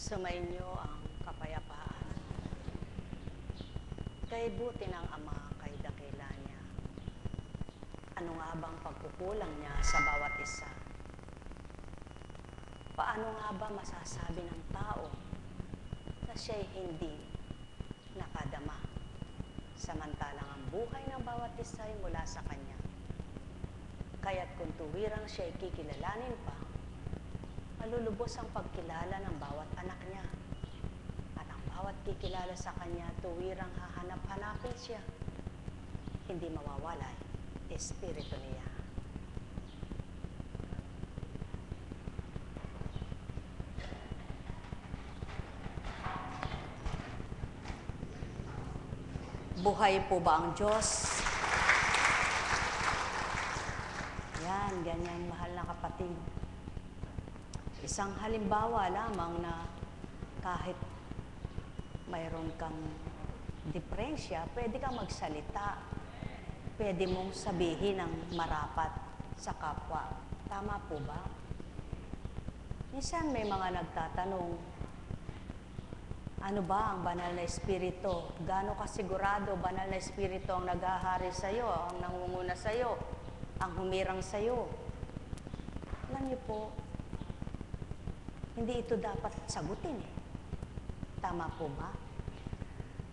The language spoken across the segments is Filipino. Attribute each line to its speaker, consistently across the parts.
Speaker 1: Sumainyo ang kapayapaan. Kay buti ng Ama, kay dakila niya. Ano nga bang pagkukulang niya sa bawat isa? Paano nga ba masasabi ng tao na siya'y hindi nakadama? Samantalang ang buhay ng bawat isa ay mula sa Kanya. Kaya't kung tuwirang siya'y kikilalanin pa, malulubos ang pagkilala ng bawat anak niya. At ang bawat kikilala sa Kanya, tuwirang hahanap-hanapin siya. Hindi mawawalay, Espiritu niya. Buhay po ba ang Diyos? Yan, ganyan mahal na kapatid. Isang halimbawa lamang na kahit mayroon kang diferensya, pwede kang magsalita. Pwede mong sabihin ang marapat sa kapwa. Tama po ba? Minsan may mga nagtatanong, ano ba ang banal na espiritu? Gaano kasigurado banal na espiritu ang naghahari sa iyo, ang nangunguna sa iyo, ang humirang sa iyo? Alam niyo po, hindi ito dapat sagutin eh. Tama po ba?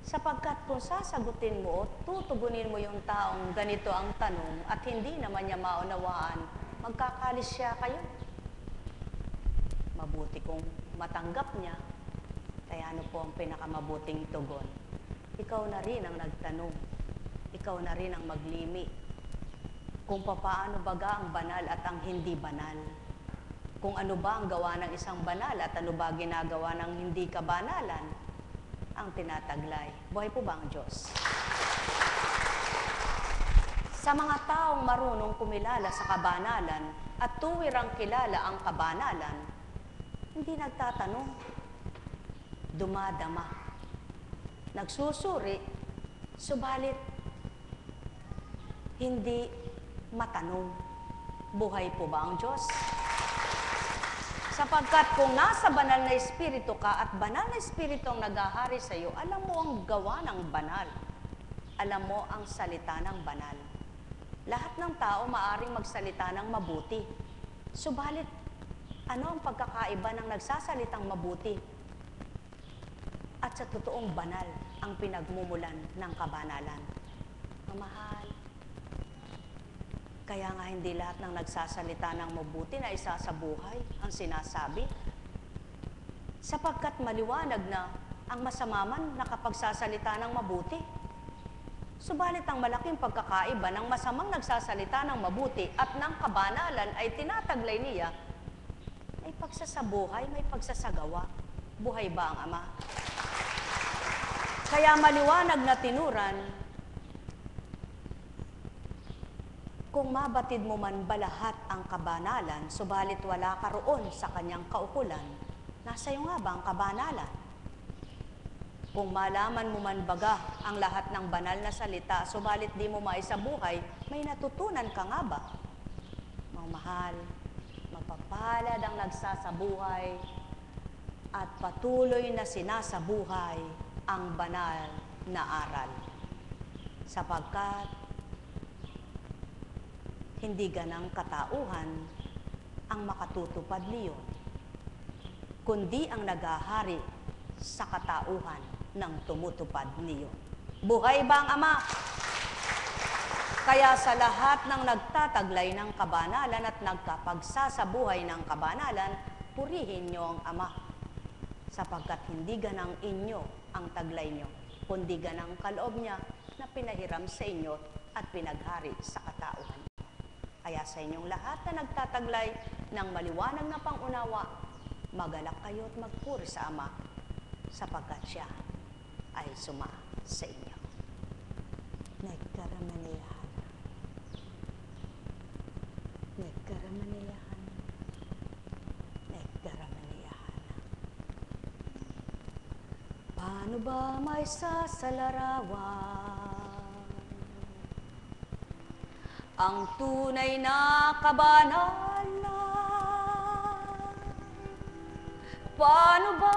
Speaker 1: Sapagkat kung sasagutin mo o tutugunin mo yung taong ganito ang tanong at hindi naman niya maunawaan, magkakalisya kayo. Mabuti kung matanggap niya. Kaya ano po ang pinakamabuting tugon? Ikaw na rin ang nagtanong. Ikaw na rin ang maglimi. Kung papaano baga ang banal at ang hindi banal. Kung ano ba ang gawa ng isang banal at ano ba ginagawa ng hindi kabanalan, ang tinataglay. Buhay po ba ang Diyos? Sa mga taong marunong kumilala sa kabanalan at tuwirang kilala ang kabanalan, hindi nagtatanong. Dumadama, nagsusuri, subalit hindi matanong. Buhay po ba ang Diyos? Sapagkat kung nasa banal na espiritu ka at banal na espiritu ang naghahari sa iyo, alam mo ang gawa ng banal. Alam mo ang salita ng banal. Lahat ng tao maaring magsalita ng mabuti. Subalit, ano ang pagkakaiba ng nagsasalitang mabuti at sa totoong banal ang pinagmumulan ng kabanalan? Mamahal. Kaya nga hindi lahat ng nagsasalita ng mabuti na isa sa buhay ang sinasabi. Sapagkat maliwanag na ang masama man nakapagsasalita ng mabuti. Subalit ang malaking pagkakaiba ng masamang nagsasalita ng mabuti at ng kabanalan ay tinataglay niya, may pagsasabuhay, may pagsasagawa. Buhay ba ang Ama? Kaya maliwanag na tinuran, kung mabatid mo man ba lahat ang kabanalan, subalit wala ka roon sa kanyang kaukulan, nasa iyo nga ba ang kabanalan? Kung malaman mo man baga ang lahat ng banal na salita, subalit di mo maisabuhay, may natutunan ka nga ba? Mga mahal, mapapalad ang nagsasabuhay at patuloy na sinasabuhay ang banal na aral. Sapagkat hindi ganang katauhan ang makatutupad niyon, kundi ang naghahari sa katauhan ng tumutupad niyon. Buhay ba ang Ama? Kaya sa lahat ng nagtataglay ng kabanalan at nagkapagsasabuhay ng kabanalan, purihin niyo ang Ama. Sapagkat hindi ganang inyo ang taglay nyo, kundi ganang kaloob niya na pinahiram sa inyo at pinaghari sa katauhan. Kaya sa inyong lahat na nagtataglay ng maliwanag na pangunawa, magalak kayo at magpuri sa Ama, sapagkat siya ay suma sa inyo. Nagkaramaniyahan. Nagkaramaniyahan. Nagkaramaniyahan. Paano ba may sasalarawan ang tunay na kabanalan? Paano ba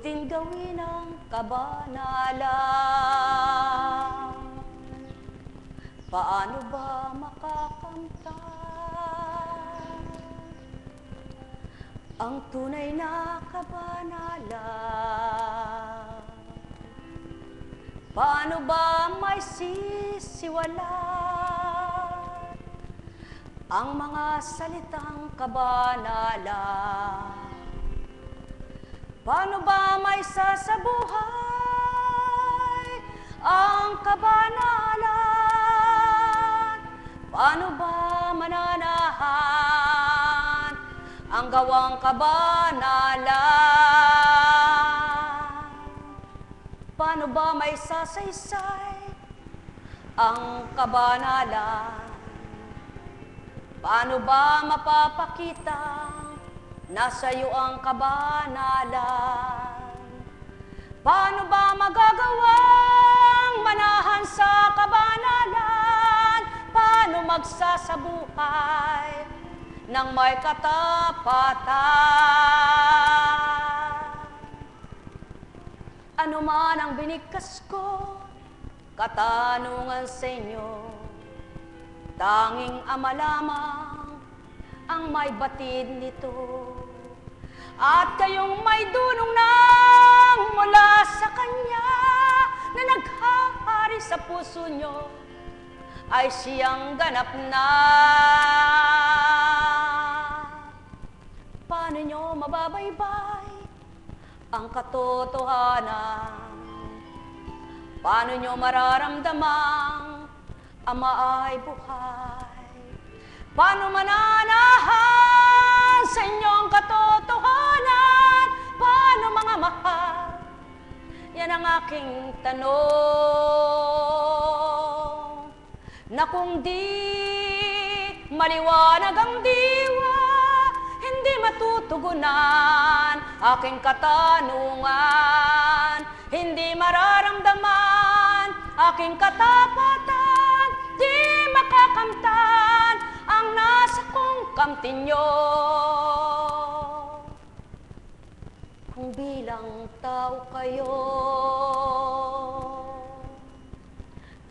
Speaker 1: din gawin ang kabanalan. Paano ba makakamtan ang tunay na kabanalan? Paano ba may sisiwalat ang mga salitang kabanalan? Paano ba may sasabuhay ang kabanalan? Paano ba mananahan ang gawang kabanalan? Paano ba may sasaysay ang kabanalan? Paano ba mapapakita nasa iyo ang kabanalan? Paano ba magagawang manahan sa kabanalan? Paano magsasabuhay ng may katapatan? Ano man ang binigkas ko, katanungan sa inyo, tanging Ama lamang ang may batid nito. At kayong may dunong nang mula sa Kanya na naghahari sa puso nyo, ay siyang ganap na. Paano nyo mababaybay ang katotohanan? Paano nyo mararamdamang Ama ay buhay? Paano mananahan sa inyong katotohanan? Paano mga mahal? Yan ang aking tanong. Na kung di maliwanag ang diwa, hindi matutugunan aking katanungan. Hindi mararamdaman aking katapatan, di makakamtan ang nasa kong kamtin nyo. Kung bilang tao kayo,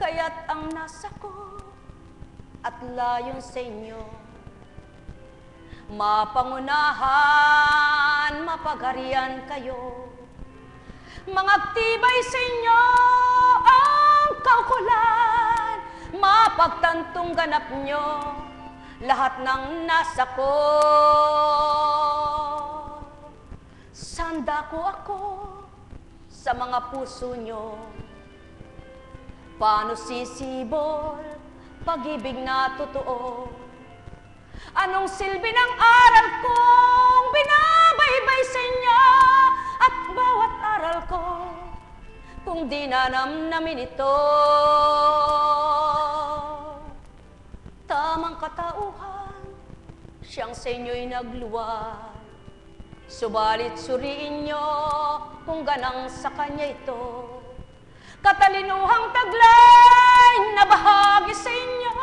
Speaker 1: kaya't ang nasa ko at layon sa inyo, mapangunahan, mapagharian kayo. Mangagtibay sa inyo ang kaukulan, mapagtantong ganap nyo lahat ng nasa ko. Sanda ko ako sa mga puso nyo, paano sisibol pag-ibig na totoo? Anong silbi ng aral kong binabaybay sa inyo? At bawat aral ko, kung di nanamnamin ito, tamang katauhan, siyang sa inyo'y nagluwal. Subalit suriin nyo kung ganang sa kanya ito. Katalinuhang taglay na bahagi sa inyo,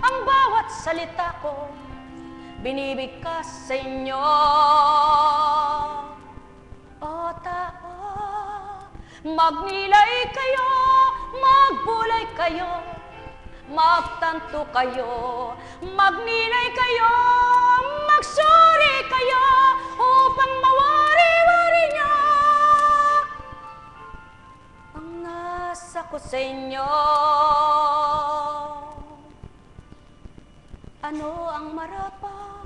Speaker 1: ang bawat salita ko binibigkas sa inyo. O tao, magnilay kayo, magbulay kayo, magtanto kayo, magnilay kayo, magsuri kayo, upang mawari-wari niya ang nasa ko sa inyo. Ano ang marapat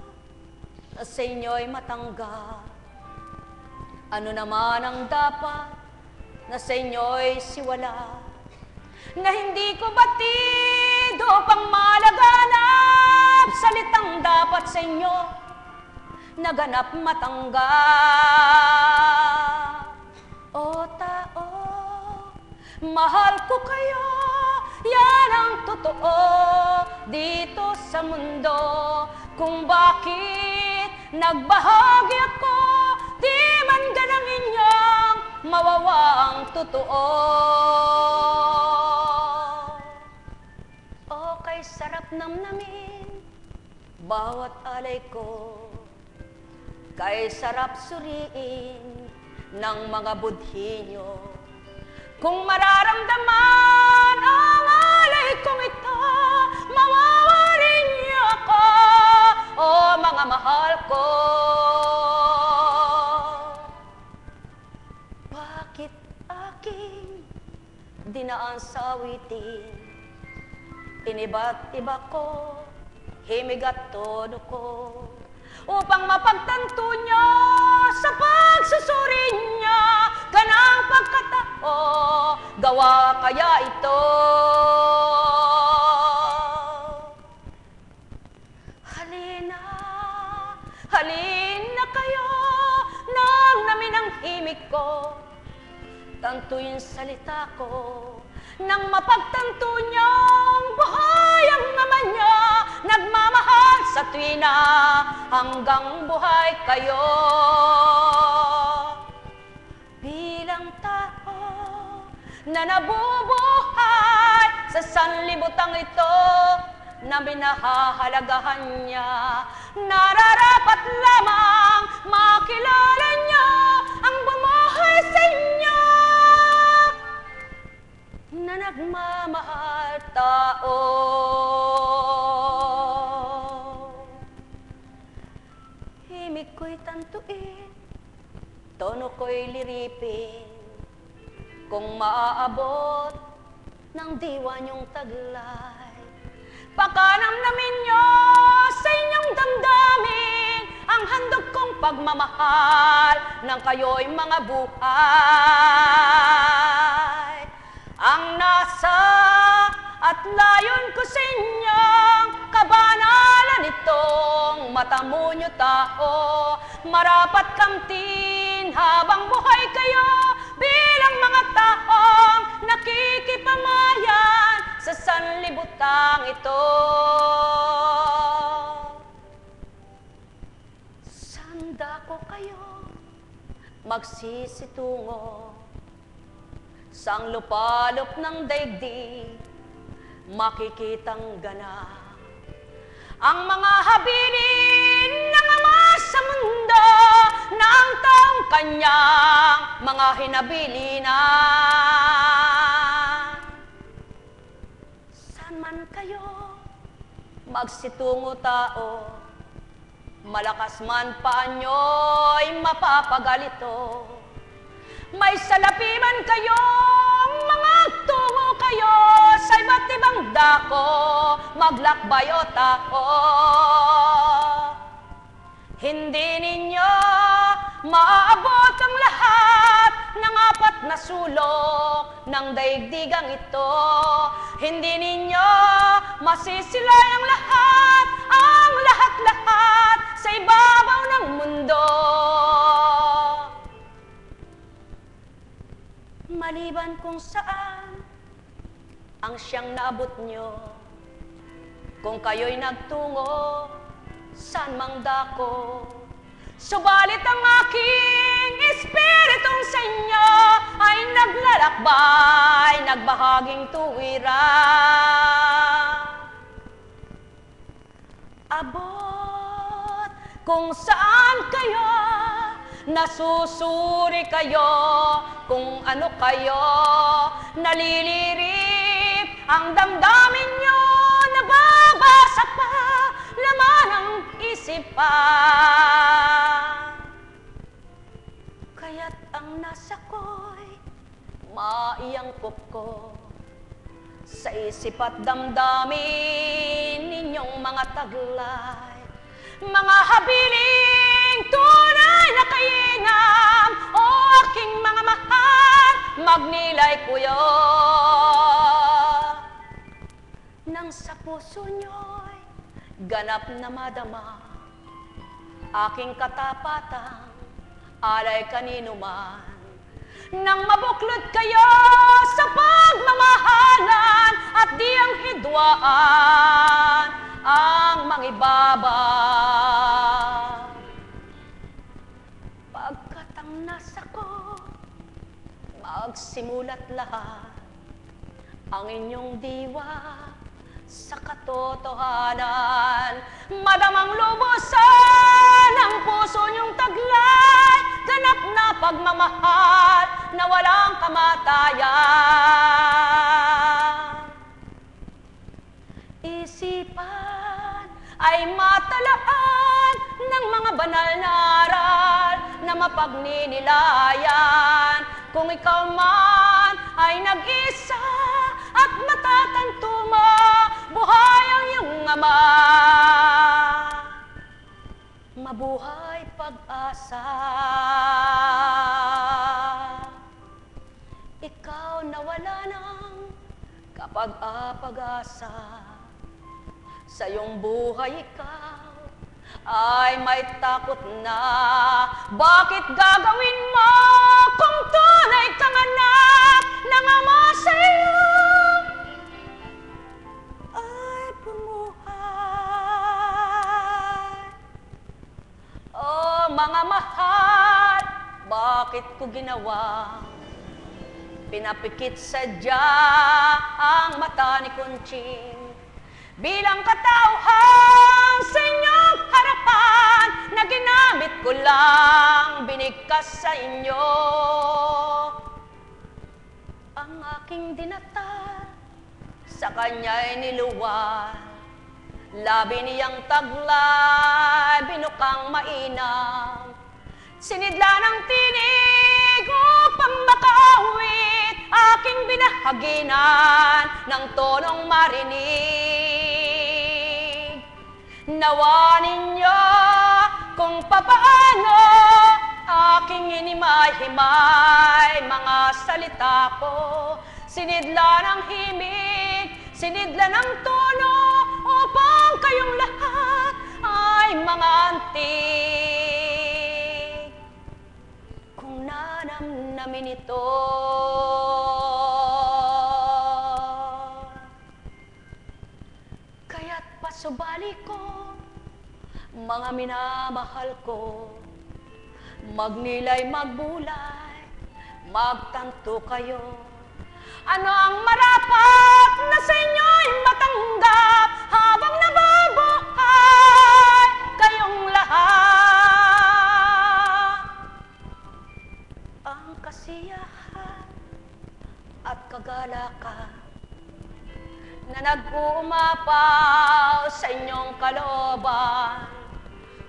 Speaker 1: na sa inyo'y matanggap? Ano naman ang dapat na sa inyo'y siwala? Na hindi ko batid upang malaganap, salitang dapat sa inyo naganap matanggap. O tao, mahal ko kayo, yan ang totoo dito sa mundo. Kung bakit nagbahagi ako, di man ganang inyong mawawa ang totoo. O kay sarap namnamin bawat alay ko, kay sarap suriin ng mga budhi nyo. Kung mararamdaman ang alay kong ito, mawawarin niyo ako, o mga mahal ko. Bakit aking dinaan sa awitin, iniba't iba ko, himig at tono ko, upang mapagtanto niya sa pagsusuri niya, kanang pagkatao, gawa kaya ito. Halina, halina kayo, nang namin ang himig ko, tantuin salita ko, nang mapagtanto niyang buhay ang ama niya, nagmamahal sa tuwina hanggang buhay kayo. Bilang tao na nabubuhay sa sanlibutang ito, na minahahalagahan niya, nararapat lamang makilala niyo ang bumuhay sa inyo na nagmamahal tao. Himig ko'y tantuin, tono ko'y liripin, kung maaabot ng diwa niyong taglay. Pakanamnamin niyo sa inyong damdamin ang handog kong pagmamahal nang kayo'y mga buhay. Ang nasa at layon ko sa inyong kabanalan itong matamo niyo tao, marapat kamtin habang buhay kayo bilang mga taong nakikipamayan sa sanlibutang ito. Sanda ko kayo magsisitungo sang lupalop ng daigdig, makikitang ganap ang mga habilin ng ama sa mundo na ang taong kanyang mga hinabilinan. Saan man kayo magsitungo tao, malakas man pa nyo'y mapapagalito. May salapi man kayo, mga tungo kayo sa iba't ibang dako, maglakbay o tao. Hindi ninyo maaabot ang lahat ng apat na sulok ng daigdigang ito. Hindi ninyo masisilay ang lahat sa ibabaw ng mundo. Maliban kung saan ang siyang naabot nyo, kung kayo'y nagtungo saan mang dako, subalit ang aking espiritong sa inyo ay naglalakbay, nagbahaging tuwira. Abot kung saan kayo, nasusuri kayo, kung ano kayo, nalilirip ang damdamin nyo, nababasa pa laman ng isipan. Kaya't ang nasa ko'y maiangkop ko sa isip at damdamin ninyong mga taglay, mga habiling tunay na kainam, o aking mga mahal, magnilay kuyo. Nang sa puso nyo'y ganap na madama aking katapatang alay kanino man, nang mabuklod kayo sa pagmamahalan at di ang hidwaan ang mangibaba. Pagkat ang nasa ko, magsimulat lahat ang inyong diwa sa katotohanan. Madamang lubusan ang puso niyong taglay, ganap na pagmamahal na walang kamatayan. Isipan ay matalaan ng mga banal na aral na mapagninilayan. Kung ikaw man ay nag-isa at matatanto mo, buhay ang iyong ama. Mabuhay pag-asa. Ikaw na wala ng kapag-apag-asa. Sa iyong buhay ikaw ay may takot na. Bakit gagawin mo kung tunay kang anak ng ama sa iyo ay bumuhay? Oh, mga mahal, bakit ko ginawa? Pinapikit sadya ang mata ni Conching bilang katauhan sa inyong harapan na ginamit ko lang binigkas sa inyo. Ang aking dinatal sa kanya'y niluwal, labi niyang taglay, binukang mainam, sinidla ng tinig upang makaawit, aking binahaginan ng tonong marinig. Nawa ninyo kung papaano aking hinimay-himay mga salita ko, sinidla ng himig, sinidla ng tono, upang kayong lahat ay mga antig. Kung nanamnamin ito, kaya't pasubali ko, mga minamahal ko, magnilay, magbulay, magtanto kayo. Ano ang marapat na sa inyo'y matanggap habang nababuhay kayong lahat? Ang kasiyahan at kagalakan na nag-uumapaw sa inyong kalooban,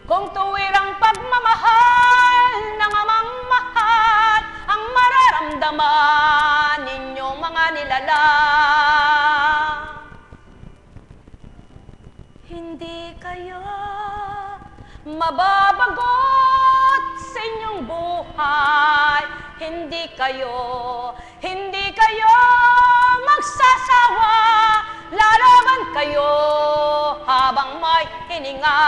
Speaker 1: kung tuwirang pagmamahal ng amang mahal ang mararamdaman ninyong mga nilalang. Hindi kayo mababagot sa inyong buhay, hindi kayo magsasawa, lalaban kayo habang may hininga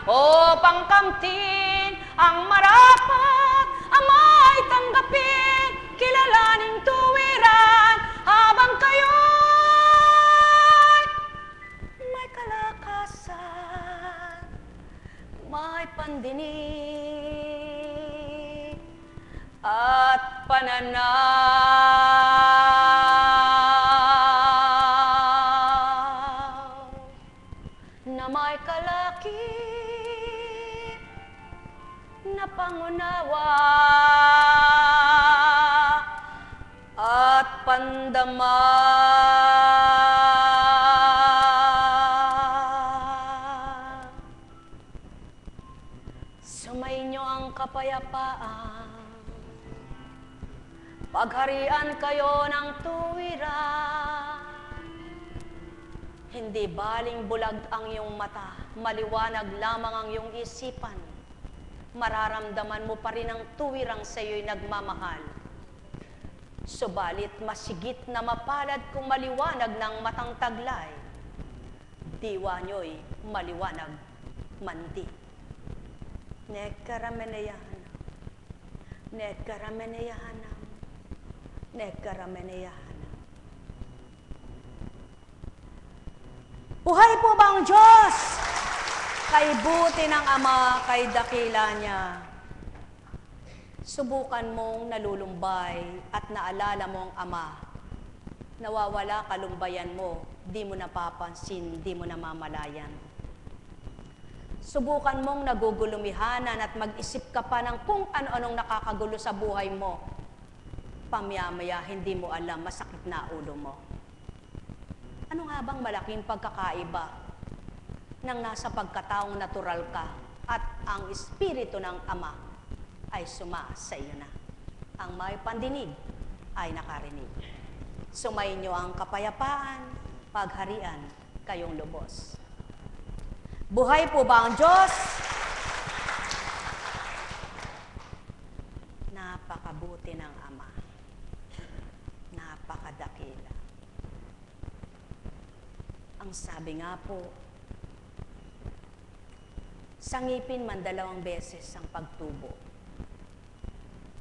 Speaker 1: upang kamtin ang marapat, amay tanggapin, kilalaning tuwiran habang kayo'y may kalakasan, may pandinig at pananaw na may kalakip na pangunawa at pandama. Sumainyo ang kapayapaan, pagharian kayo ng tuwiran. Hindi baling bulag ang iyong mata, maliwanag lamang ang iyong isipan. Mararamdaman mo pa rin ang tuwirang sa iyo'y nagmamahal. Subalit masigit na mapalad kung maliwanag ng matang taglay, diwa niyo'y maliwanag mandi. Nekarameneyahanam, nekarameneyahanam, nekarameneyahanam. Buhay po ba ang Diyos? Kay buti ng Ama, kay dakila niya. Subukan mong nalulumbay at naalala mo ang Ama. Nawawala kalumbayan mo, di mo napapansin, di mo namamalayan. Subukan mong nagugulumihanan at mag-isip ka pa ng kung ano-anong nakakagulo sa buhay mo. Pamyamaya, hindi mo alam, masakit na ulo mo. Ano nga bang malaking pagkakaiba nang nasa pagkataong natural ka at ang Espiritu ng Ama ay sa iyo na? Ang may pandinig ay nakarinig. Sumainyo ang kapayapaan, pagharian, kayong lubos. Buhay po ba ang Diyos? Napakabuti ng Ama. Napakadakila. Ang sabi nga po, sa ngipin man 2 beses ang pagtubo.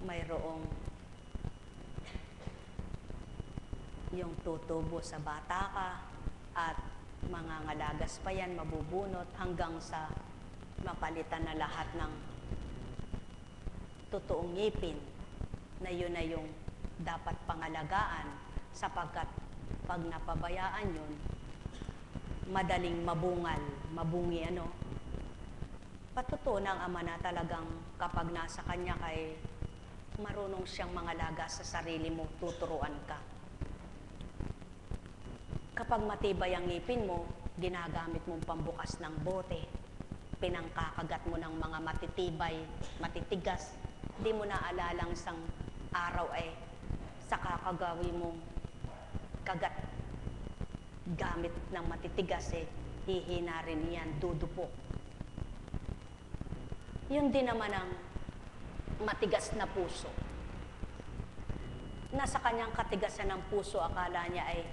Speaker 1: Mayroong yung tutubo sa bata ka at mga ngalagas pa yan, mabubunot hanggang sa mapalitan na lahat ng totoong ngipin na yun na yung dapat pangalagaan sapagkat pag napabayaan yun, madaling mabungal, mabungi Patuto ng Ama na talagang kapag nasa kanya kay marunong siyang mangalaga sa sarili mo, tuturuan ka. Kapag matibay ang ngipin mo, ginagamit mong pambukas ng bote, pinangkakagat mo ng mga matitigas, di mo naalalang isang araw ay sa kakagawi mong kagat gamit ng matitigas hihina rin yan, dudupok. Yun din naman ang matigas na puso. Nasa kanyang katigasan ng puso, akala niya ay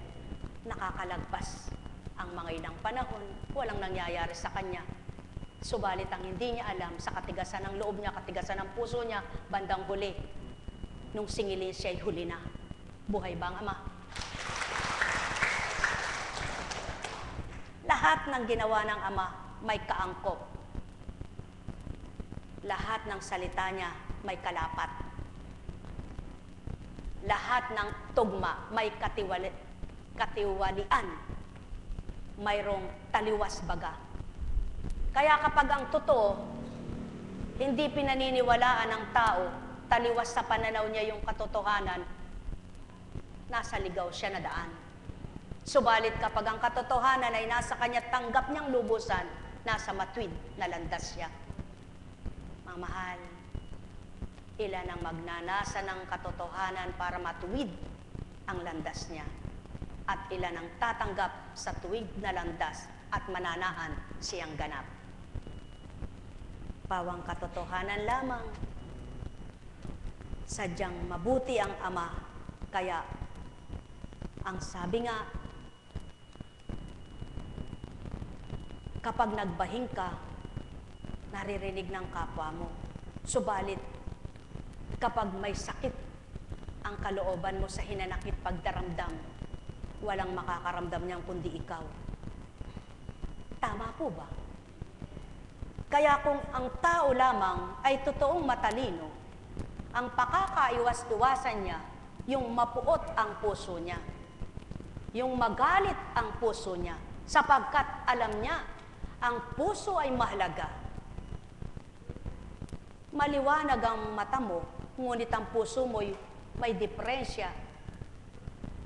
Speaker 1: nakakalagpas ang mga ilang panahon, walang nangyayari sa kanya. Subalit ang hindi niya alam, sa katigasan ng loob niya, katigasan ng puso niya, bandang huli, nung singilin siya ay huli na. Buhay ba ang Ama? Lahat ng ginawa ng Ama may kaangkop. Lahat ng salita niya may kalapat. Lahat ng tugma may katiwalian, mayroong taliwas baga. Kaya kapag ang totoo, hindi pinaniniwalaan ng tao, taliwas sa pananaw niya yung katotohanan, nasa ligaw siya na daan. Subalit kapag ang katotohanan ay nasa kanya, tanggap niyang lubusan, nasa matuwid na landas siya. Mga mahal, ilan ang magnanasa ng katotohanan para matuwid ang landas niya. At ilan ang tatanggap sa tuwid na landas at mananaan siyang ganap. Pawang katotohanan lamang, sadyang mabuti ang Ama, kaya ang sabi nga, kapag nagbahing ka, naririnig ng kapwa mo. Subalit, kapag may sakit ang kalooban mo sa hinanakit pagdaramdam, walang makakaramdam niyang kundi ikaw. Tama po ba? Kaya kung ang tao lamang ay totoong matalino, ang pakakaiwas-iwasan niya, yung mapuot ang puso niya, yung magalit ang puso niya, sapagkat alam niya, ang puso ay mahalaga. Maliwanag ang mata mo, ngunit ang puso mo may diferensya,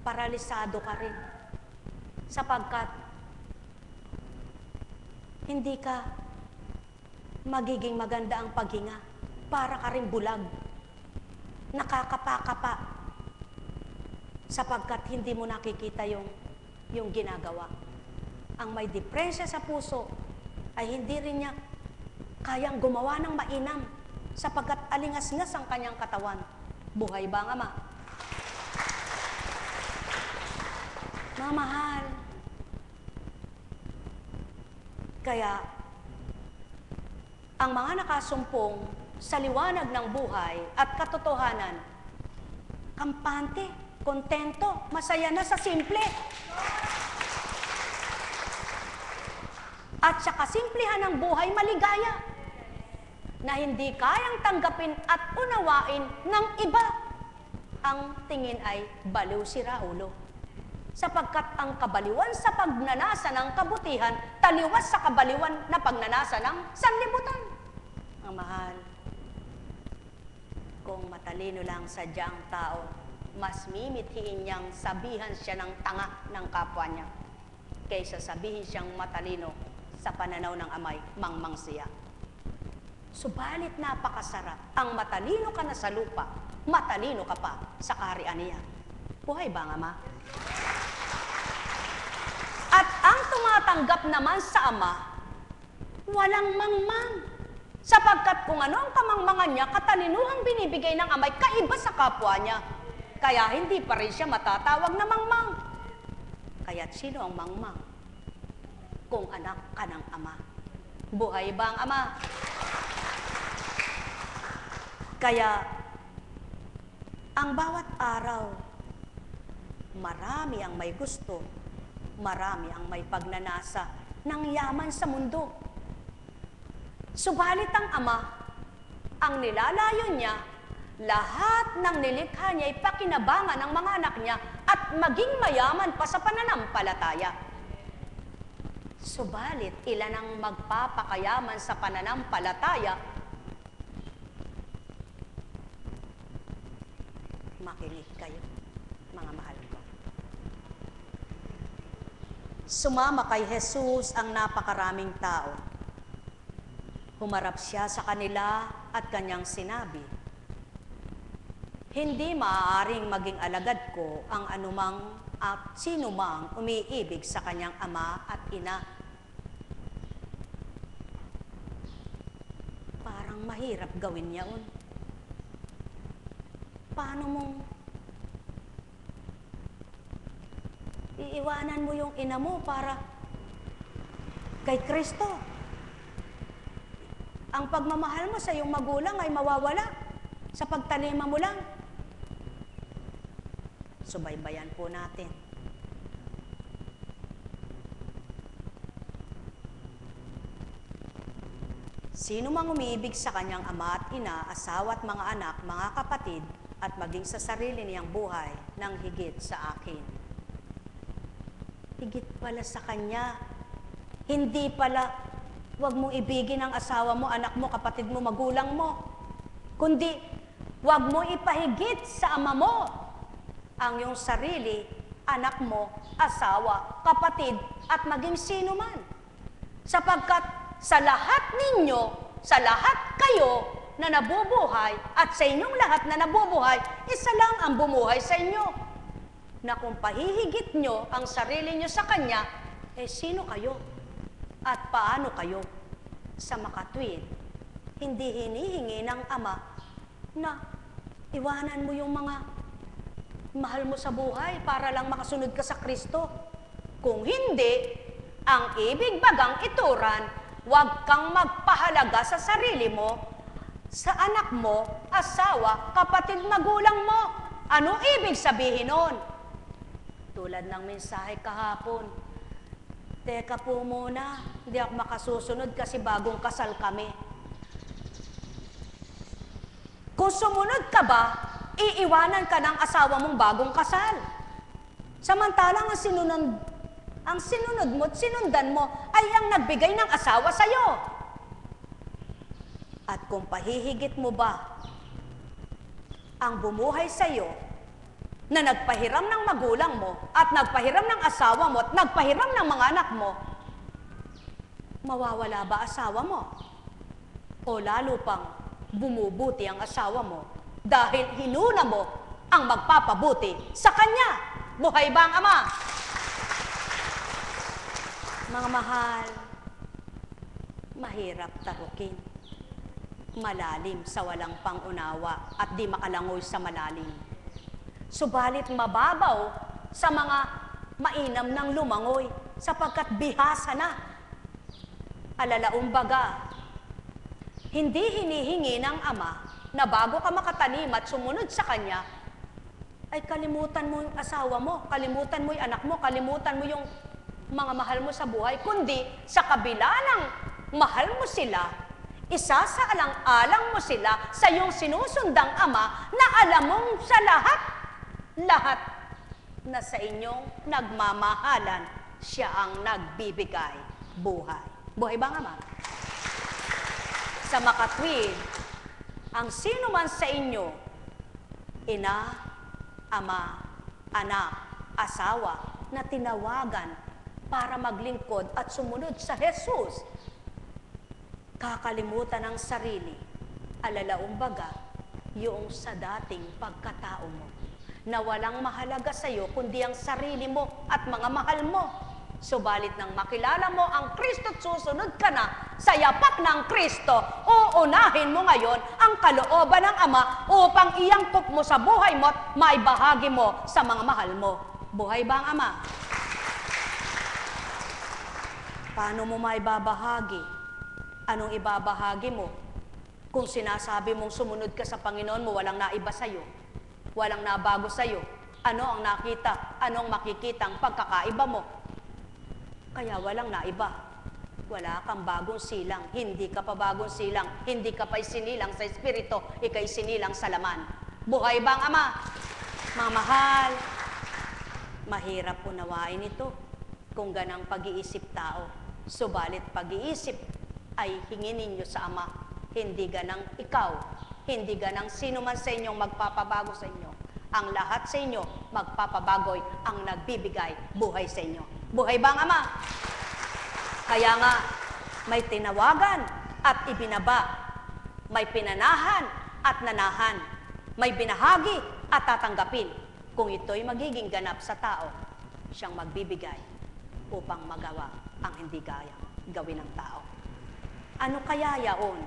Speaker 1: paralisado ka rin. Sapagkat hindi ka magiging maganda ang paghinga, para ka rin bulag, nakakapa-kapa, sapagkat hindi mo nakikita yung ginagawa. Ang may diferensya sa puso ay hindi rin niya kayang gumawa ng mainam, sapagkat alingas-ngas ang kanyang katawan. Buhay ba ang Ama? Mga mahal, kaya ang mga nakasumpong sa liwanag ng buhay at katotohanan, kampante, kontento, masaya na sa simple. At sa kasimplihan ng buhay, maligaya, na hindi kayang tanggapin at unawain ng iba. Ang tingin ay baliw si Raulo. sapagkat ang kabaliwan sa pagnanasa ng kabutihan, taliwas sa kabaliwan na pagnanasa ng sanlibutan. Ang mahal, kung matalino lang sadyang tao, mas mimithiin niyang sabihan siya ng tanga ng kapwa niya, kaysa sabihin siyang matalino sa pananaw ng amay, mangmang siya. Subalit napakasarap, ang matalino ka na sa lupa, matalino ka pa sa kaharian niya. Buhay ba ang Ama? At ang tumatanggap naman sa Ama, walang mangmang. Sapagkat kung ano ang kamangmangan niya, katalinuhang binibigay ng Amay, kaiba sa kapwa niya. Kaya hindi pa rin siya matatawag na mangmang. Kaya't sino ang mangmang? Kung anak ka ng Ama. Buhay ba ang Ama? Kaya, ang bawat araw, marami ang may gusto, marami ang may pagnanasa ng yaman sa mundo. Subalit ang Ama, ang nilalayo niya, lahat ng nilikha niya ay pakinabangan ng mga anak niya at maging mayaman pa sa pananampalataya. Subalit, ilan ang magpapakayaman sa pananampalataya? Makinig kayo, mga mahal ko. Sumama kay Jesus ang napakaraming tao. Humarap siya sa kanila at kanyang sinabi, "Hindi maaaring maging alagad ko ang anumang at sinumang umiibig sa kanyang ama at ina." Parang mahirap gawin yun. Paano mong iiwanan mo yung ina mo para kay Kristo? Ang pagmamahal mo sa iyong magulang ay mawawala sa pagtalima mo lang. Subaybayan po natin. Sino mang umiibig sa kanyang ama at ina, asawa at mga anak, mga kapatid, at maging sa sarili niyang buhay nang higit sa akin. Higit pala sa kanya. Hindi pala, huwag mong ibigin ang asawa mo, anak mo, kapatid mo, magulang mo. Kundi, huwag mo ipahigit sa ama mo ang iyong sarili, anak mo, asawa, kapatid, at maging sino man. Sapagkat sa lahat ninyo, sa lahat kayo na nabubuhay, at sa inyong lahat na nabubuhay, isa lang ang bumuhay sa inyo. Na kung pahihigit nyo ang sarili nyo sa Kanya, sino kayo? At paano kayo? Sa makatwid, hindi hinihingi ng Ama na iwanan mo yung mga mahal mo sa buhay para lang makasunod ka sa Kristo. Kung hindi, ang ibig bagang ituran, huwag kang magpahalaga sa sarili mo, sa anak mo, asawa, kapatid, magulang mo. Ano ibig sabihin nun? Tulad ng mensahe kahapon, teka po muna, hindi ako makasusunod kasi bagong kasal kami. Kung sumunod ka ba, iiwanan ka ng asawa mong bagong kasal. Samantalang ang sinunod mo at sinundan mo ay ang nagbigay ng asawa sa'yo. At kung pahihigit mo ba ang bumuhay sa'yo na nagpahiram ng magulang mo at nagpahiram ng asawa mo at nagpahiram ng mga anak mo, mawawala ba asawa mo? O lalo pang bumubuti ang asawa mo dahil hinuna mo ang magpapabuti sa kanya? Buhay ba ang Ama? Mga mahal, mahirap tarukin. Malalim sa walang pangunawa at di makalangoy sa malalim. Subalit mababaw sa mga mainam ng lumangoy sapagkat bihasa na. Alalaong baga, hindi hinihingi ng Ama na bago ka makatanim at sumunod sa Kanya, ay kalimutan mo yung asawa mo, kalimutan mo yung anak mo, kalimutan mo yung mga mahal mo sa buhay, kundi sa kabila ng mahal mo sila, isasaalang-alang mo sila sa iyong sinusundang Ama na alam mong sa lahat na sa inyong nagmamahalan, siya ang nagbibigay buhay. Buhay ba nga, Ama? Sa makatwid, ang sino man sa inyo, ina, ama, anak, asawa, na tinawagan para maglingkod at sumunod sa Jesus, kakalimutan ng sarili, alalaumbaga, yung sa dating pagkatao mo, na walang mahalaga sa iyo kundi ang sarili mo at mga mahal mo. Subalit nang makilala mo ang Kristo at susunod ka na sa yapak ng Kristo, uunahin mo ngayon ang kalooban ng Ama upang iangkop mo sa buhay mo at maibahagi mo sa mga mahal mo. Buhay ba ang Ama? Paano mo maibabahagi? Anong ibabahagi mo? Kung sinasabi mong sumunod ka sa Panginoon mo, walang naiba sa'yo, walang nabago sa'yo, ano ang nakita? Anong makikita ang pagkakaiba mo? Kaya walang naiba. Wala kang bagong silang. Hindi ka pa bagong silang. Hindi ka pa isinilang sa Espiritu. Ika'y sinilang sa laman. Buhay ba ang Ama? Mga mahal, mahirap unawain ito kung ganang pag-iisip tao. Subalit pag-iisip ay hingin ninyo sa Ama. Hindi ganang ikaw. Hindi ganang sino man sa inyong magpapabago sa inyo. Ang lahat sa inyo magpapabagoy ang nagbibigay buhay sa inyo. Buhay ba ang Ama? Kaya nga, may tinawagan at ibinaba. May pinanahan at nanahan. May binahagi at tatanggapin. Kung ito'y magiging ganap sa tao, siyang magbibigay upang magawa ang hindi kaya gawin ng tao. Ano kaya yaon?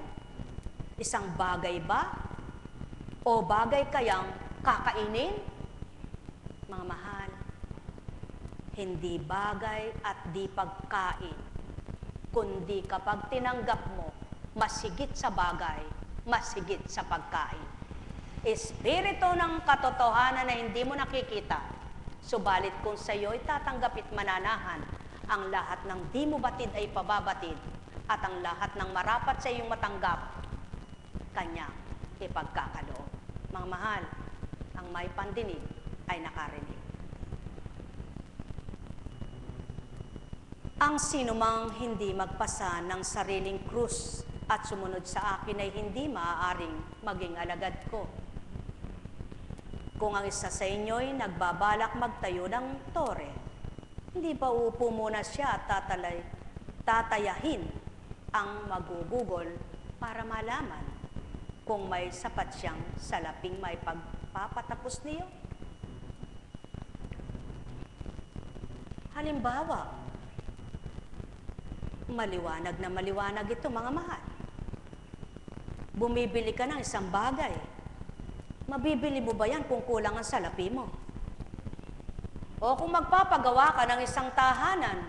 Speaker 1: Isang bagay ba? O bagay kayang kakainin? Mga mahal, hindi bagay at di pagkain, kundi kapag tinanggap mo, masigit sa bagay, masigit sa pagkain. Espiritu ng katotohanan na hindi mo nakikita, subalit kung sa iyo itatanggap at mananahan, ang lahat ng di mo batid ay pababatid, at ang lahat ng marapat sa iyong matanggap, kanya ipagkakaloob. Mga mahal, ang may pandinig ay nakarinig. Ang sinumang hindi magpasa ng sariling krus at sumunod sa akin ay hindi maaaring maging alagad ko. Kung ang isa sa inyo'y nagbabalak magtayo ng tore, hindi ba uupo muna siya at tatayahin ang magugugol para malaman kung may sapat siyang salaping may pagpapatapos niyo? Halimbawa, maliwanag na maliwanag ito, mga mahal. Bumibili ka ng isang bagay. Mabibili mo ba yan kung kulang ang salapi mo? O kung magpapagawa ka ng isang tahanan,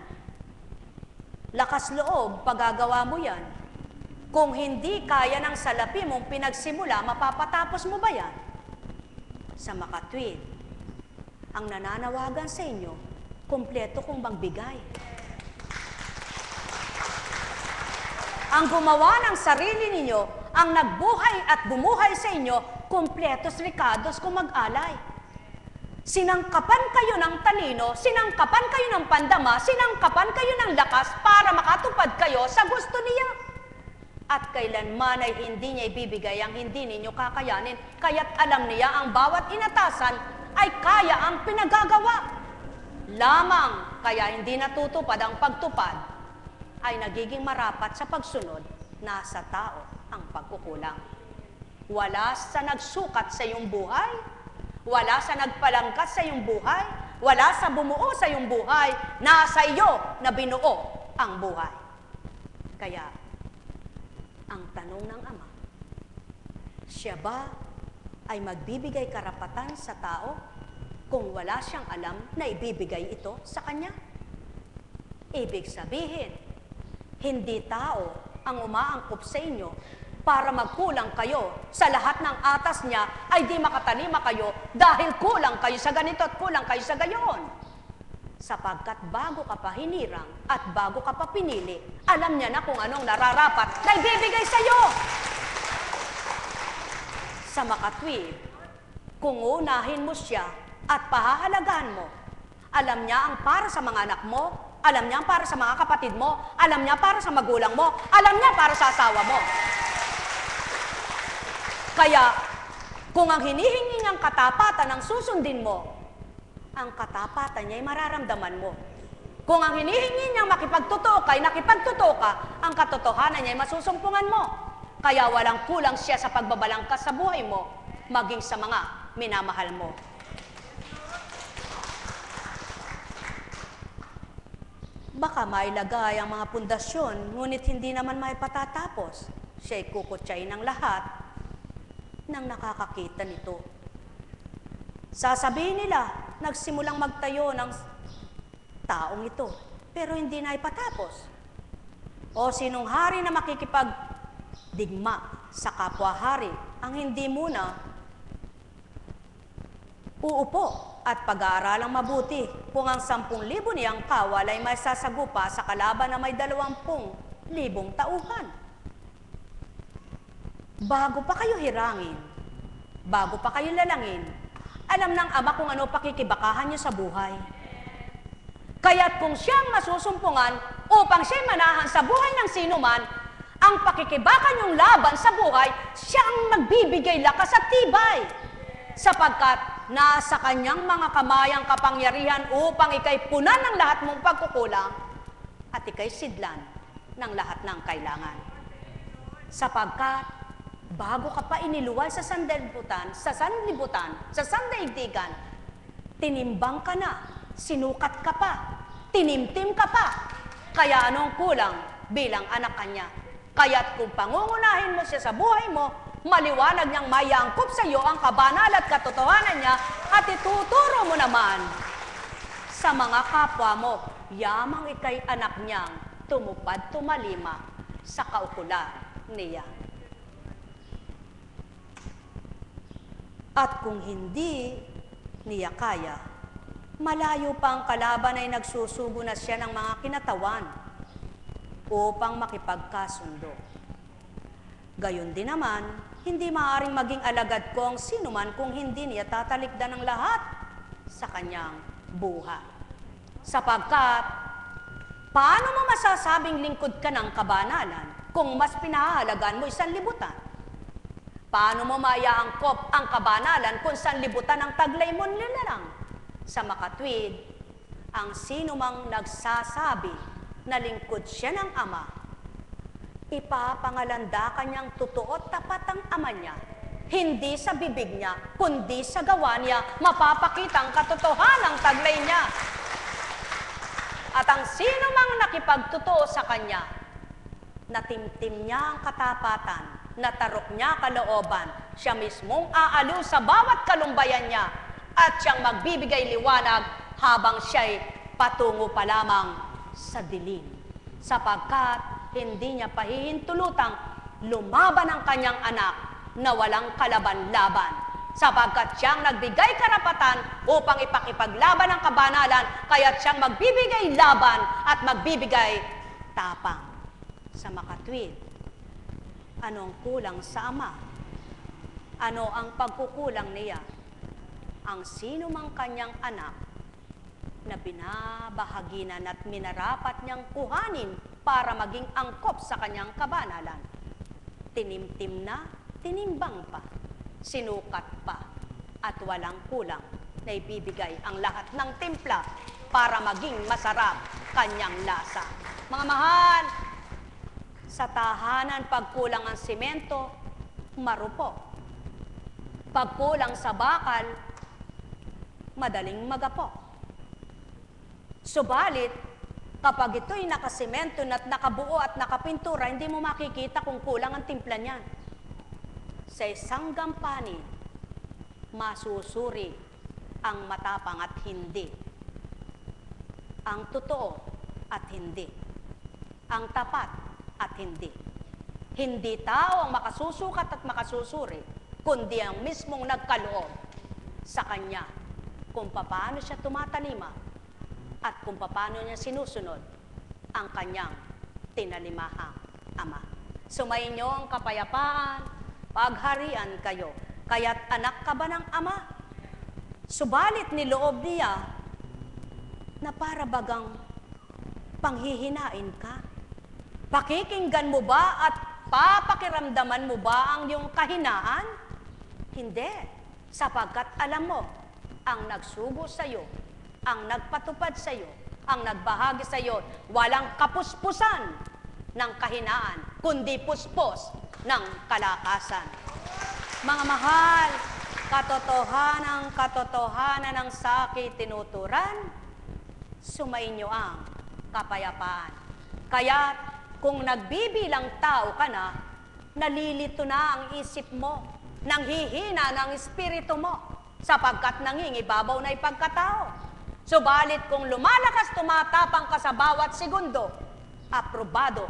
Speaker 1: lakas loob, pagagawa mo yan. Kung hindi kaya ng salapi mong pinagsimula, mapapatapos mo ba yan? Sa makatwid, ang nananawagan sa inyo, kumpleto kong magbigay. Ang gumawa ng sarili ninyo, ang nagbuhay at bumuhay sa inyo, kumpletos rikados kung mag-alay. Sinangkapan kayo ng talino, sinangkapan kayo ng pandama, sinangkapan kayo ng lakas para makatupad kayo sa gusto niya. At kailanman ay hindi niya ibibigay ang hindi ninyo kakayanin, kaya't alam niya ang bawat inatasan ay kaya ang pinagagawa. Lamang kaya hindi natutupad ang pagtupad, ay nagiging marapat sa pagsunod, nasa tao ang pagkukulang. Wala sa nagsukat sa iyong buhay, wala sa nagpalangkat sa iyong buhay, wala sa bumuo sa iyong buhay, nasa iyo na binuo ang buhay. Kaya, ang tanong ng Ama, siya ba ay magbibigay karapatan sa tao kung wala siyang alam na ibibigay ito sa kanya? Ibig sabihin, hindi tao ang umaangkop sa inyo para magkulang kayo sa lahat ng atas niya ay di makatalima kayo dahil kulang kayo sa ganito at kulang kayo sa gayon. Sapagkat bago ka pa hinirang at bago ka pa pinili, alam niya na kung anong nararapat na ibibigay sa iyo. Sa makatwid, kung unahin mo siya at pahahalagaan mo Alam niya ang para sa mga anak mo, alam niya ang para sa mga kapatid mo, alam niya para sa magulang mo, alam niya para sa asawa mo. Kaya, kung ang hinihingi niyang katapatan ang susundin mo, ang katapatan niya ay mararamdaman mo. Kung ang hinihingi niyang makipagtotoo ka, ay nakipagtotoo ka, ang katotohanan niya ay masusumpungan mo. Kaya walang kulang siya sa pagbabalangkas sa buhay mo, maging sa mga minamahal mo. Baka mailagay ang mga pundasyon, ngunit hindi naman may patatapos. Siya'y kukutsay ng lahat ng nakakakita nito. Sasabihin nila, nagsimulang magtayo ng taong ito, pero hindi na ipatapos. O sinong hari na makikipagdigma sa kapwa-hari ang hindi muna uupo at pag-aaralang mabuti kung ang 10,000 niyang kawal ay may sasagupa sa kalaban na may 20,000 tauhan. Bago pa kayo hirangin, bago pa kayo lalangin, alam ng Ama kung ano pakikibakahan niyo sa buhay. Kaya't kung siyang masusumpungan upang siya'y manahan sa buhay ng sinuman, ang pakikibakan niyong laban sa buhay, siya ang nagbibigay lakas at tibay. Sapagkat nasa kanyang mga kamay ang kapangyarihan upang ika'y punan ng lahat mong pagkukulang at ika'y sidlan ng lahat ng kailangan. Sapagkat bago ka pa iniluway sa sanlibutan, sa sandaigdigan, tinimbang ka na, sinukat ka pa, tinimtim ka pa. Kaya anong kulang bilang anak kanya? Kaya't kung pangungunahin mo siya sa buhay mo, maliwanag niyang mayangkop sa iyo ang kabanal at katotohanan niya at ituturo mo naman sa mga kapwa mo, yamang ikay anak niyang tumupad tumalima sa kaukulan niya. At kung hindi niya kaya, malayo pa ang kalaban ay nagsusugo na siya ng mga kinatawan upang makipagkasundo. Gayon din naman, hindi maaaring maging alagad ko ang sinuman kung hindi niya tatalikdan ng lahat sa kanyang buhay. Sapagkat, paano mo masasabing lingkod ka ng kabanalan kung mas pinahahalagan mo isang libutan? Paano mo mayaangkop ang kabanalan kung sanlibutan ang taglay mo nilalang? Sa makatwid, ang sinumang nagsasabi na lingkod siya ng Ama, ipapangalanda kanyang totoo at tapat ang Ama niya. Hindi sa bibig niya, kundi sa gawa niya, mapapakita ang katotohanan ng taglay niya. At ang sinumang nakipagtotoo sa kanya, natimtim niya ang katapatan, natarok niya kalooban, siya mismong aaliw sa bawat kalumbayan niya, at siyang magbibigay liwanag habang siya'y patungo pa lamang sa dilim. Sapagkat hindi niya pahihintulutang lumaban ang kanyang anak na walang kalaban-laban. Sapagkat siyang nagbigay karapatan upang ipakipaglaban ang kabanalan, kaya't siyang magbibigay laban at magbibigay tapang. Sa makatwid, anong kulang sa Ama? Ano ang pagkukulang niya? Ang sino mang kanyang anak na binabahaginan at minarapat niyang kuhanin para maging angkop sa kanyang kabanalan. Tinimtim na, tinimbang pa, sinukat pa, at walang kulang na ibibigay ang lahat ng timpla para maging masarap kanyang lasa. Mga mahal, sa tahanan pagkulang ang simento, marupok. Pagkulang sa bakal, madaling magapok. Subalit, kapag ito'y nakasemento at nakabuo at nakapintura, hindi mo makikita kung kulang ang timpla niyan. Sa isang gampanin, masusuri ang matapang at hindi. Ang totoo at hindi. Ang tapat at hindi. Hindi tao ang makasusukat at makasusuri, kundi ang mismong nagkaloob sa kanya kung paano siya tumatalima at kung paano niya sinusunod ang kanyang tinalimahang Ama. Sumainyo ang kapayapaan, pagharian kayo, kaya't anak ka ba ng Ama? Subalit niloob niya na para bagang panghihinain ka? Pakikinggan mo ba at papakiramdaman mo ba ang iyong kahinaan? Hindi, sapagkat alam mo, ang nagsugo sa iyo, ang nagpatupad sa iyo, ang nagbahagi sa iyo, walang kapuspusan ng kahinaan, kundi puspos ng kalakasan. Mga mahal, katotohanan ng sakit tinuturan, sumainyo ang kapayapaan. Kaya kung nagbibilang tao ka na, nalilito na ang isip mo, nanghihina ng espiritu mo, sapagkat nangingibabaw na ipagkatao. Subalit kung lumalakas, tumatapang ka sa bawat segundo, aprobado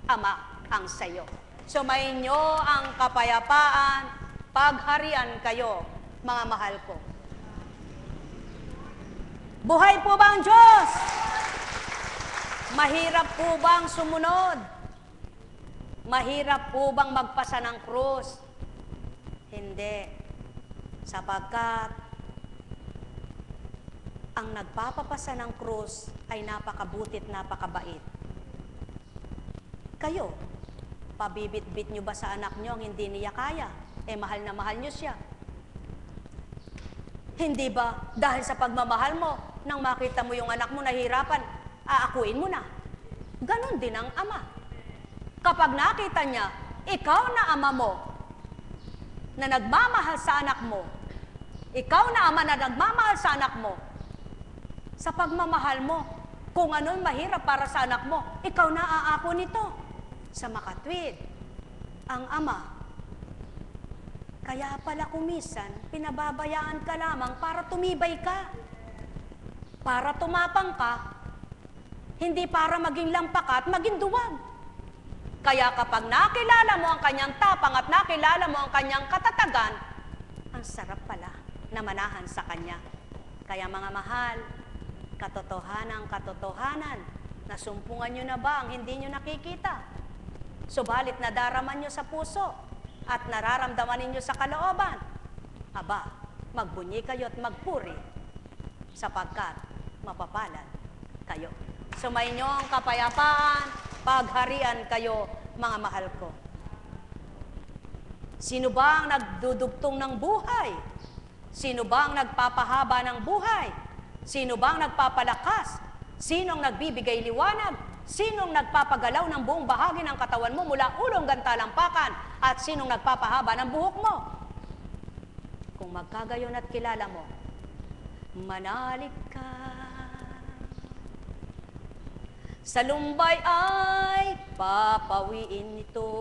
Speaker 1: Ama ang sayo. Sumainyo ang kapayapaan, pagharian kayo, mga mahal ko. Buhay po ba ang Diyos? Mahirap po bang sumunod? Mahirap po bang magpasa ng krus? Hindi. Sapagkat ang nagpapapasa ng krus ay napakabutit, napakabait. Kayo, pabibit-bit nyo ba sa anak nyo ang hindi niya kaya? Mahal na mahal nyo siya. Hindi ba dahil sa pagmamahal mo, nang makita mo yung anak mo nahihirapan, aakuin mo na? Ganon din ang ama. Kapag nakita niya, ikaw na ama mo, na nagmamahal sa anak mo, ikaw na ama na nagmamahal sa anak mo, sa pagmamahal mo, kung ano'y mahirap para sa anak mo, ikaw na aako nito. Sa makatwid, ang ama. Kaya pala kumisan, pinababayaan ka lamang para tumibay ka. Para tumapang ka, hindi para maging lampak at maging duwag. Kaya kapag nakilala mo ang kanyang tapang at nakilala mo ang kanyang katatagan, ang sarap pala na manahan sa kanya. Kaya mga mahal, katotohanan, nasumpungan nyo na ba ang hindi nyo nakikita? Subalit nadaraman nyo sa puso at nararamdaman ninyo sa kalooban, aba, magbunyi kayo at magpuri, sapagkat mapapalad kayo. Sumainyo ang kapayapaan, pagharian kayo, mga mahal ko. Sino ba ang nagdudugtong ng buhay? Sino ba ang nagpapahaba ng buhay? Sino ba ang nagpapalakas? Sinong nagbibigay liwanag? Sinong nagpapagalaw ng buong bahagi ng katawan mo mula ulo hanggang talampakan? At sinong nagpapahaba ng buhok mo? Kung magkagayon at kilala mo, manalig ka. Sa lumbay ay papawiin ito.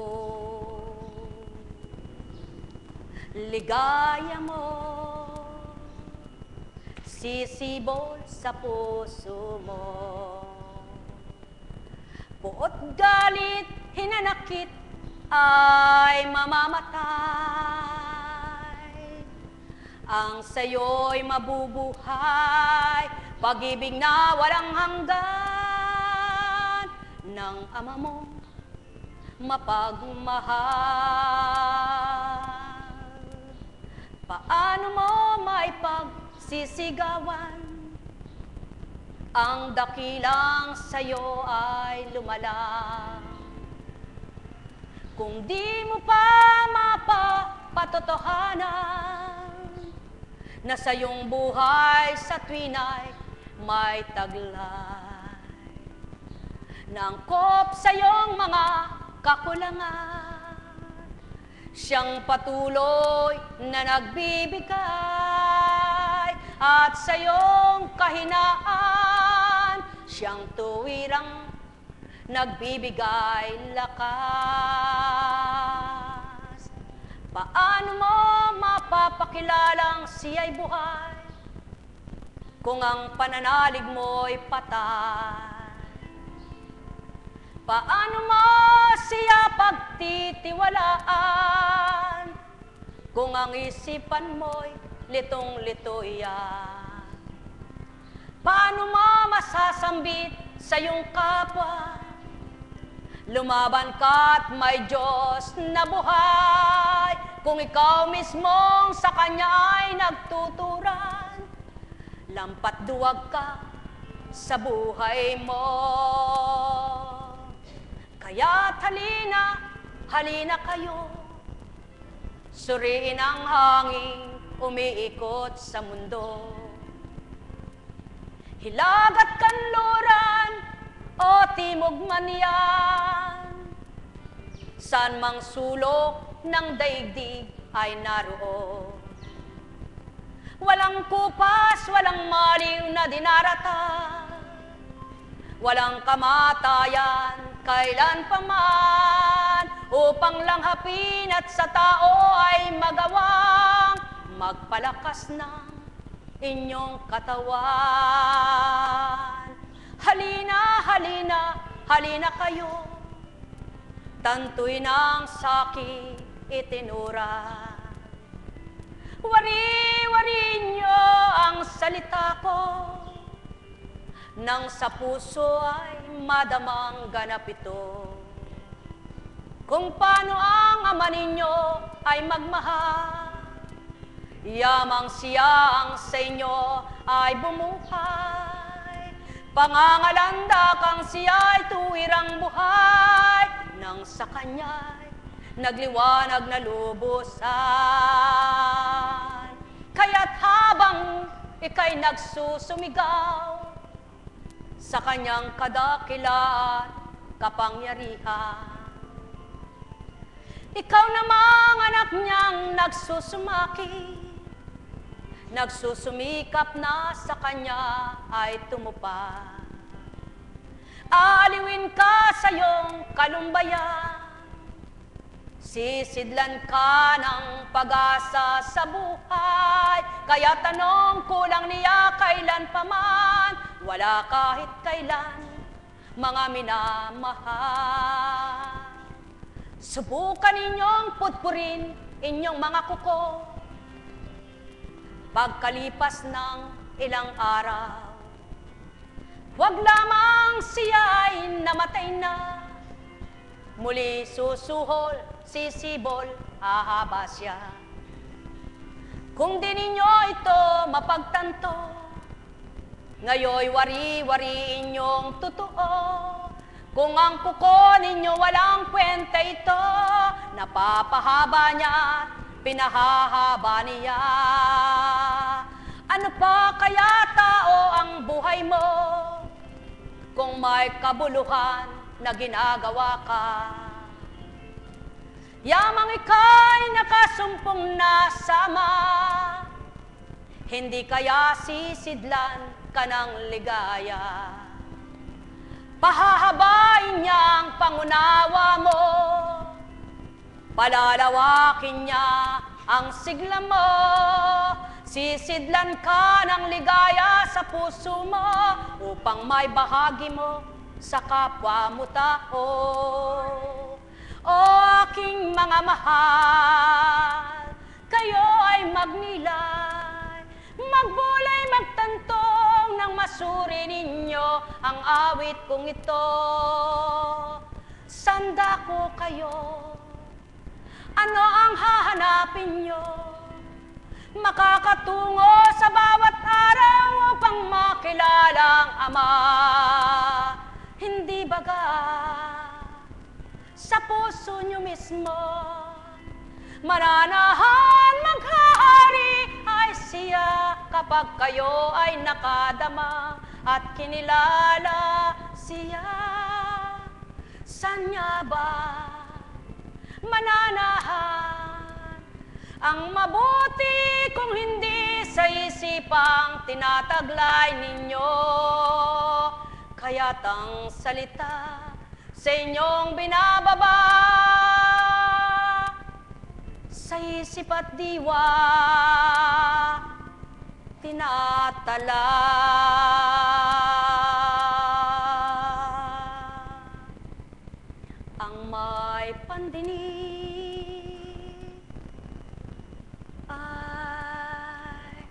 Speaker 1: Ligaya mo, sisibol sa puso mo. Puot galit, hinanakit, ay mamamatay. Ang sayo'y mabubuhay, pag-ibig na walang hanggan, ng ama mo mapagmahal. Paano mo maipagsisigawan? Ang dakilang sa'yo ay lumalang. Kung di mo pa mapapatotohanan na sa iyong buhay sa tuwinay may taglay, naangkop sa iyong mga kakulangan, siyang patuloy na nagbibigay, at sa iyong kahinaan, siyang tuwirang nagbibigay lakas. Paano mo mapapakilalang siya'y buhay kung ang pananalig mo'y patay? Paano mo siya pagtitiwalaan kung ang isipan mo'y litong-lito yan? Paano mo masasambit sa iyong kapwa? Lumaban ka't may Diyos na buhay kung ikaw mismong sa Kanya ay nagtuturan. Lampat duwag ka sa buhay mo. Kaya't halina, halina kayo, suriin ang hangin umiikot sa mundo. Hilag at kanluran o timog man yan, saan mang sulok ng daigdig ay naroon. Walang kupas, walang maliw na dinarata, walang kamatayan kailan pa man, upang langhapin at sa tao ay magawang magpalakas ng inyong katawan. Halina, halina, halina kayo, tantoy ng sakit itinura. Wari-wari nyo ang salita ko, nang sa puso ay madamang ganap ito. Kung paano ang ama ninyo ay magmahal, yamang siya ang sa inyo ay bumuhay. Pangangalanda kang siya ay tuwirang buhay, nang sa kanya'y nagliwanag na lubusan. Kaya't habang ika'y nagsusumigaw sa kanyang kadakilaan, kapangyarihan, ikaw namang anak niyang nagsusumaki, nagsusumikap na sa kanya ay tumupad. Aaliwin ka sa iyong kalumbayan, sisidlan ka ng pag-asa sa buhay. Kaya tanong kulang niya kailan paman, wala kahit kailan, mga minamahal. Subukan ninyong putpurin inyong mga kuko, pagkalipas ng ilang araw. Huwag lamang siya ay namatay na, muli susuhol, sisibol, hahaba siya. Kung di ninyo ito mapagtanto, ngayoy wari-wari inyong totoo. Kung ang kuko ninyo walang kwenta ito, napapahaba niya, pinahahaba niya. Ano pa kaya tao ang buhay mo, kung may kabuluhan na ginagawa ka? Yamang ika'y nakasumpong na sama, hindi kaya sisidlan ka ng ligaya. Pahahabain niya ang pangunawa mo, palalawakin niya ang sigla mo, sisidlan ka ng ligaya sa puso mo, upang may bahagi mo sa kapwa mo tao. O aking mga mahal, kayo ay magnilay, magbulay, magtantong nang masuri ninyo ang awit kong ito. Sanda ko kayo, ano ang hahanapin nyo? Makakatungo sa bawat araw upang makilala ang Ama. Hindi baga sa puso nyo mismo, mananahan maghahari ay siya, kapag kayo ay nakadama at kinilala siya. San niya ba mananahan ang mabuti kung hindi sa isipang tinataglay ninyo? Kaya't ang salita sa inyong binababa, sa isip at diwa tinatala. Ang may pandinig ay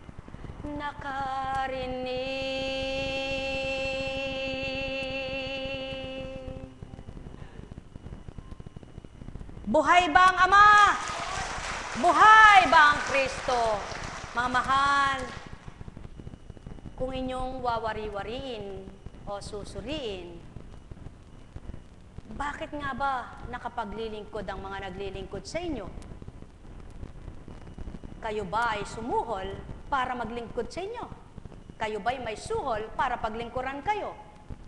Speaker 1: nakarinig. Buhay ba ang Ama? Buhay ba ang Kristo? Mga mahal, kung inyong wawari-wariin o susuriin, bakit nga ba nakapaglilingkod ang mga naglilingkod sa inyo? Kayo ba ay sumuhol para maglingkod sa inyo? Kayo ba'y may suhol para paglingkuran kayo?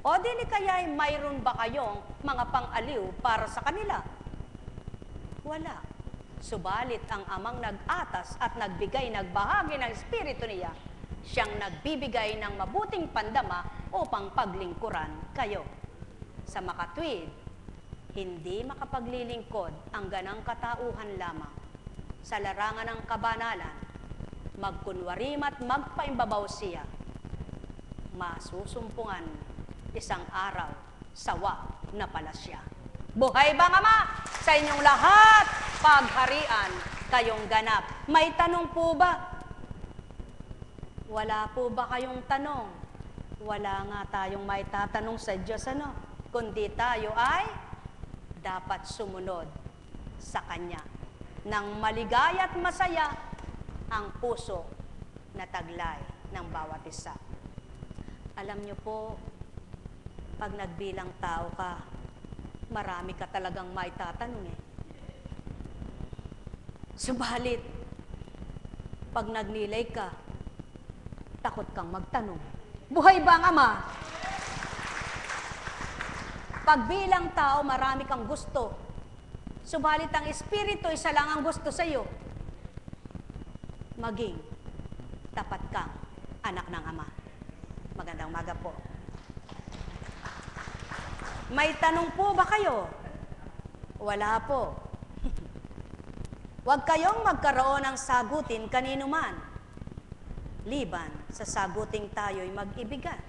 Speaker 1: O dili kaya'y mayroon ba kayong mga pang-aliw para sa kanila? Wala. Subalit ang amang nag-atas at nagbigay, nagbahagi ng Espiritu niya, siyang nagbibigay ng mabuting pandama upang paglingkuran kayo. Sa makatwid, hindi makapaglilingkod ang ganang katauhan lamang. Sa larangan ng kabanalan, magkunwarim at magpaimbabaw siya. Masusumpungan isang araw, sawa na pala siya. Buhay bang Ama? Sa inyong lahat, pagharian, kayong ganap. May tanong po ba? Wala po ba kayong tanong? Wala nga tayong may tatanong sa Diyos, ano? Kundi tayo ay dapat sumunod sa Kanya. Nang maligaya at masaya ang puso na taglay ng bawat isa. Alam niyo po, pag nagbilang tao ka, marami ka talagang may tatanong eh. Subalit, pag nagnilay ka, takot kang magtanong. Buhay ba ang Ama? Pag bilang tao, marami kang gusto. Subalit ang Espiritu, isa lang ang gusto sa iyo. Maging tapat kang anak ng Ama. Magandang umaga po. May tanong po ba kayo? Wala po. Huwag kayong magkaroon ng sagutin kanino man. Liban sa saguting tayo'y mag-ibigan.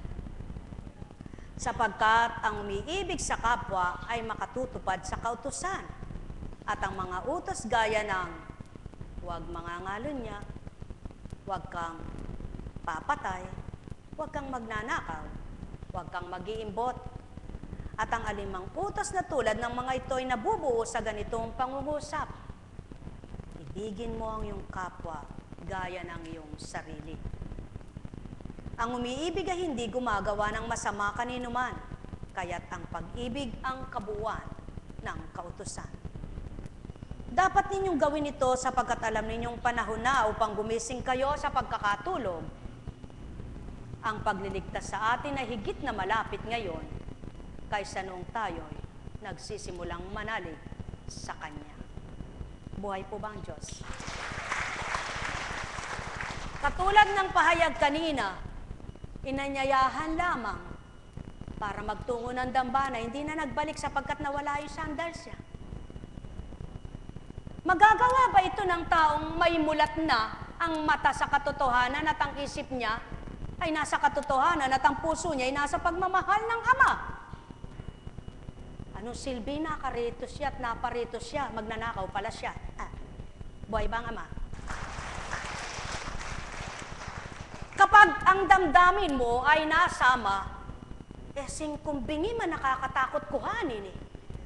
Speaker 1: Sapagkat ang umiibig sa kapwa ay makatutupad sa kautusan. At ang mga utos gaya ng huwag mangangalon niya, huwag kang papatay, huwag kang magnanakaw, huwag kang mag-iimbot. At ang alimang utos na tulad ng mga ito ay nabubuo sa ganitong pangungusap. Ibigin mo ang iyong kapwa gaya ng iyong sarili. Ang umiibig ay hindi gumagawa ng masama kanino man, kaya't ang pag-ibig ang kabuuan ng kautusan. Dapat ninyong gawin ito sapagkat alam ninyong panahon na upang gumising kayo sa pagkakatulog. Ang pagliligtas sa atin ay higit na malapit ngayon kaysa noong tayo'y nagsisimulang manalig sa Kanya. Buhay po ba ang Diyos? Katulad ng pahayag kanina, inanyayahan lamang para magtungo ng dambana, hindi na nagbalik sapagkat nawala yung sandals niya. Magagawa ba ito ng taong may mulat na ang mata sa katotohanan at ang isip niya ay nasa katotohanan at ang puso niya ay nasa pagmamahal ng Ama? Anong silbi? Nakarito siya at naparito siya, magnanakaw pala siya. Buhay ba ang Ama? Kapag ang damdamin mo ay nasama, singkumbingi man nakakatakot kuhanin eh.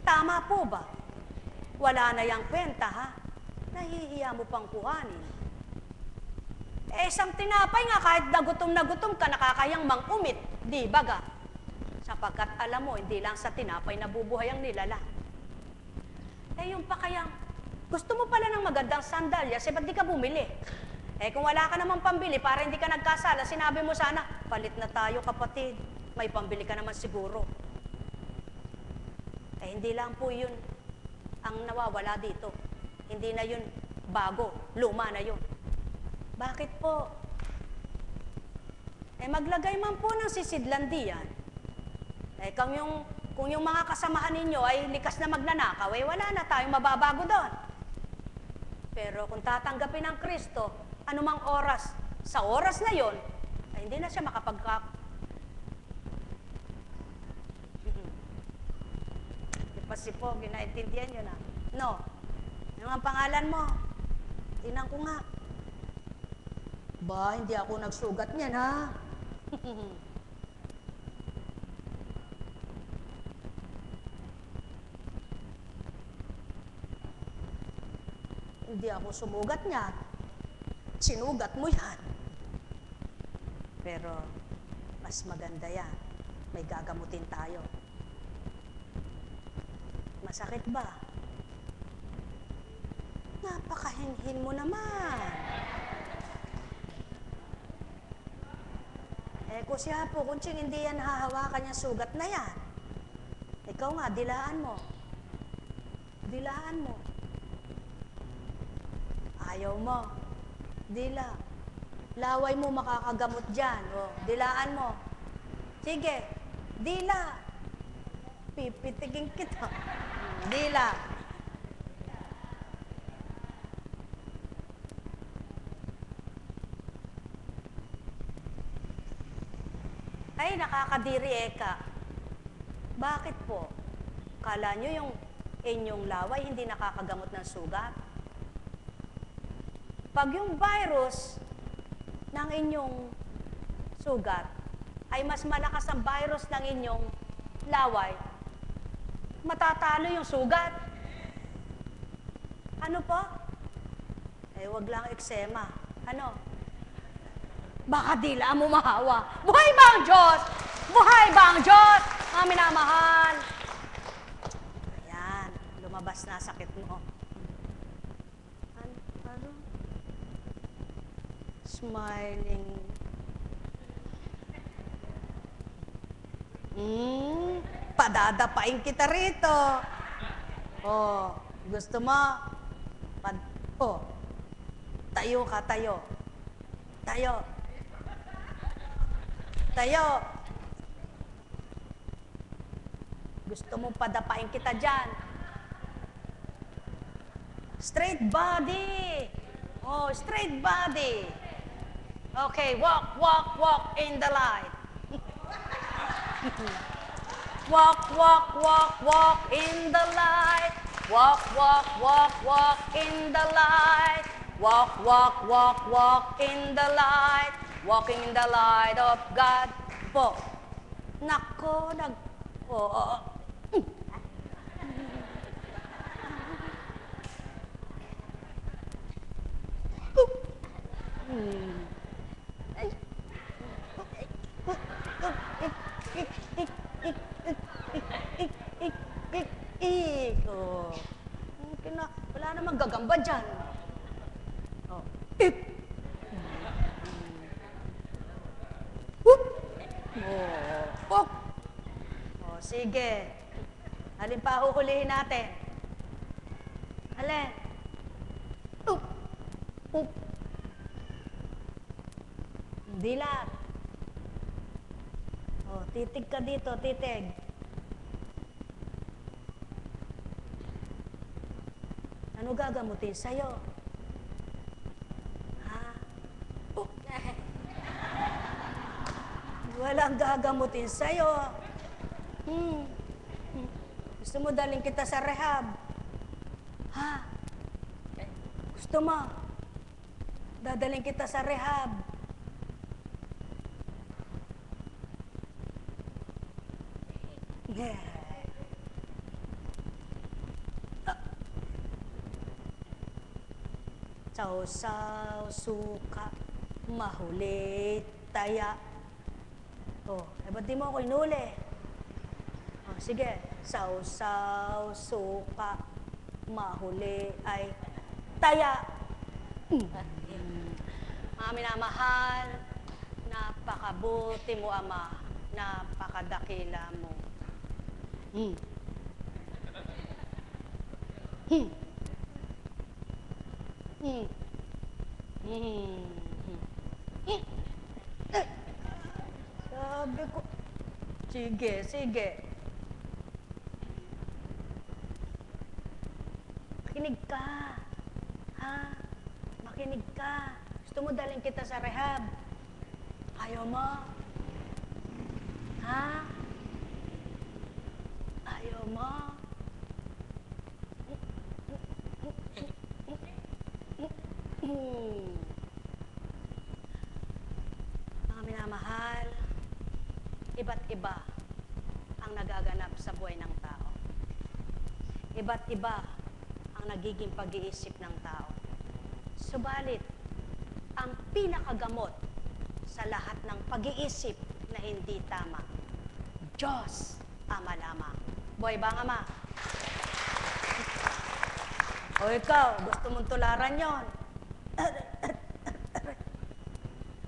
Speaker 1: Tama po ba? Wala na yang kwenta ha? Nahihiya mo pang kuhanin. Isang tinapay nga kahit na gutom ka, nakakayang mang-umit, di ba ga? Sapagkat alam mo, hindi lang sa tinapay nabubuhay ang nilala. Yung pa kayang, gusto mo pala ng magandang sandalyas, ba't di ka bumili? Kung wala ka namang pambili, para hindi ka nagkasala, sinabi mo sana, palit na tayo kapatid, may pambili ka naman siguro. Hindi lang po yun ang nawawala dito. Hindi na yun bago, luma na yun. Bakit po? Maglagay man po ng sisidlandian. Kung yung mga kasamahan ninyo ay likas na magnanakaw, wala na tayong mababago doon. Pero kung tatanggapin ng Kristo, anumang oras, sa oras na yon, hindi na siya Pasipog, naintindihan nyo na. No. Yung ang pangalan mo, tinan ko nga. Ba, hindi ako nagsugat niyan, ha? Hindi ako sumugat niyan. Sinugat mo yan. Pero, Mas maganda yan. May gagamutin tayo. Masakit ba? Napakahinhin mo naman. Kung siya po, kunching hindi yan hahawakan yung sugat na yan. Ikaw nga, dilaan mo. Dilaan mo. Ayaw mo. Dila. Laway mo makakagamot dyan. O, dilaan mo. Sige, dila. Pipitigin kita. Dila. Ay, nakakadiri eka. Bakit po? Kala nyo yung inyong laway hindi nakakagamot ng sugat? Pag yung virus ng inyong sugat ay mas malakas ang virus ng inyong laway, matatalo yung sugat. Ano po? Wag lang eksema. Ano? Baka dila mo mahawa. Buhay ba ang Diyos? Buhay ba ang Diyos? Mga minamahal. Ayan, lumabas na sakit mo. Ano? Smiling. Padadapain kita rito. Oh, gusto mo? Tayo ka, tayo. Tayo. Tayo. Gusto mong padapain kita dyan. Straight body. Oh, straight body. Okay, walk, walk, walk in the light. Walk, walk, walk, walk in the light. Walk, walk, walk, walk in the light. Walk, walk, walk, walk in the light. Walking in the light of God. Po. Nako, wala namang gagamba dyan. Sige. Alin pa huhulihin natin? Alin? Dilat. Titig ka dito, titig. Ano gagamutin sa'yo? Ha? Walang gagamutin sa'yo. Gusto mo daling kita sa rehab? Ha? Gusto mo? Dadaling kita sa rehab. Sausaw, suka, mahuli, taya. Ba't di mo ako inuli? Sige. Sausaw, suka, mahuli, ay taya. Mga minamahal, napakabuti mo, Ama. Napakadakila mo. Sabi ko, sige, sige. Makinig ka. Ha? Makinig ka. Gusto mo dalhin kita sa rehab? Ayaw mo? Ha? Ayaw mo? Mga minamahal, iba't iba ang nagaganap sa buhay ng tao. Iba't iba ang nagiging pag-iisip ng tao. Subalit, ang pinakagamot sa lahat ng pag-iisip na hindi tama. Diyos, Ama lamang. Buhay ba ang Ama? O ikaw, gusto mong tularan yon?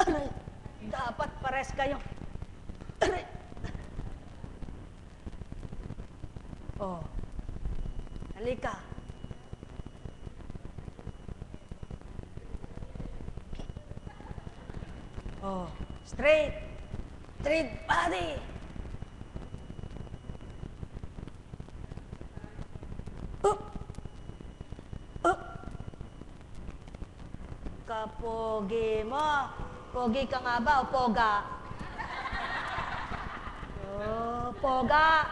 Speaker 1: Aray, dapat pares kayo. Aray. Oh, halika. Oh, straight. Straight body. Up. Up. Kapogi mo. Pogi ka nga ba o poga? Oh, poga.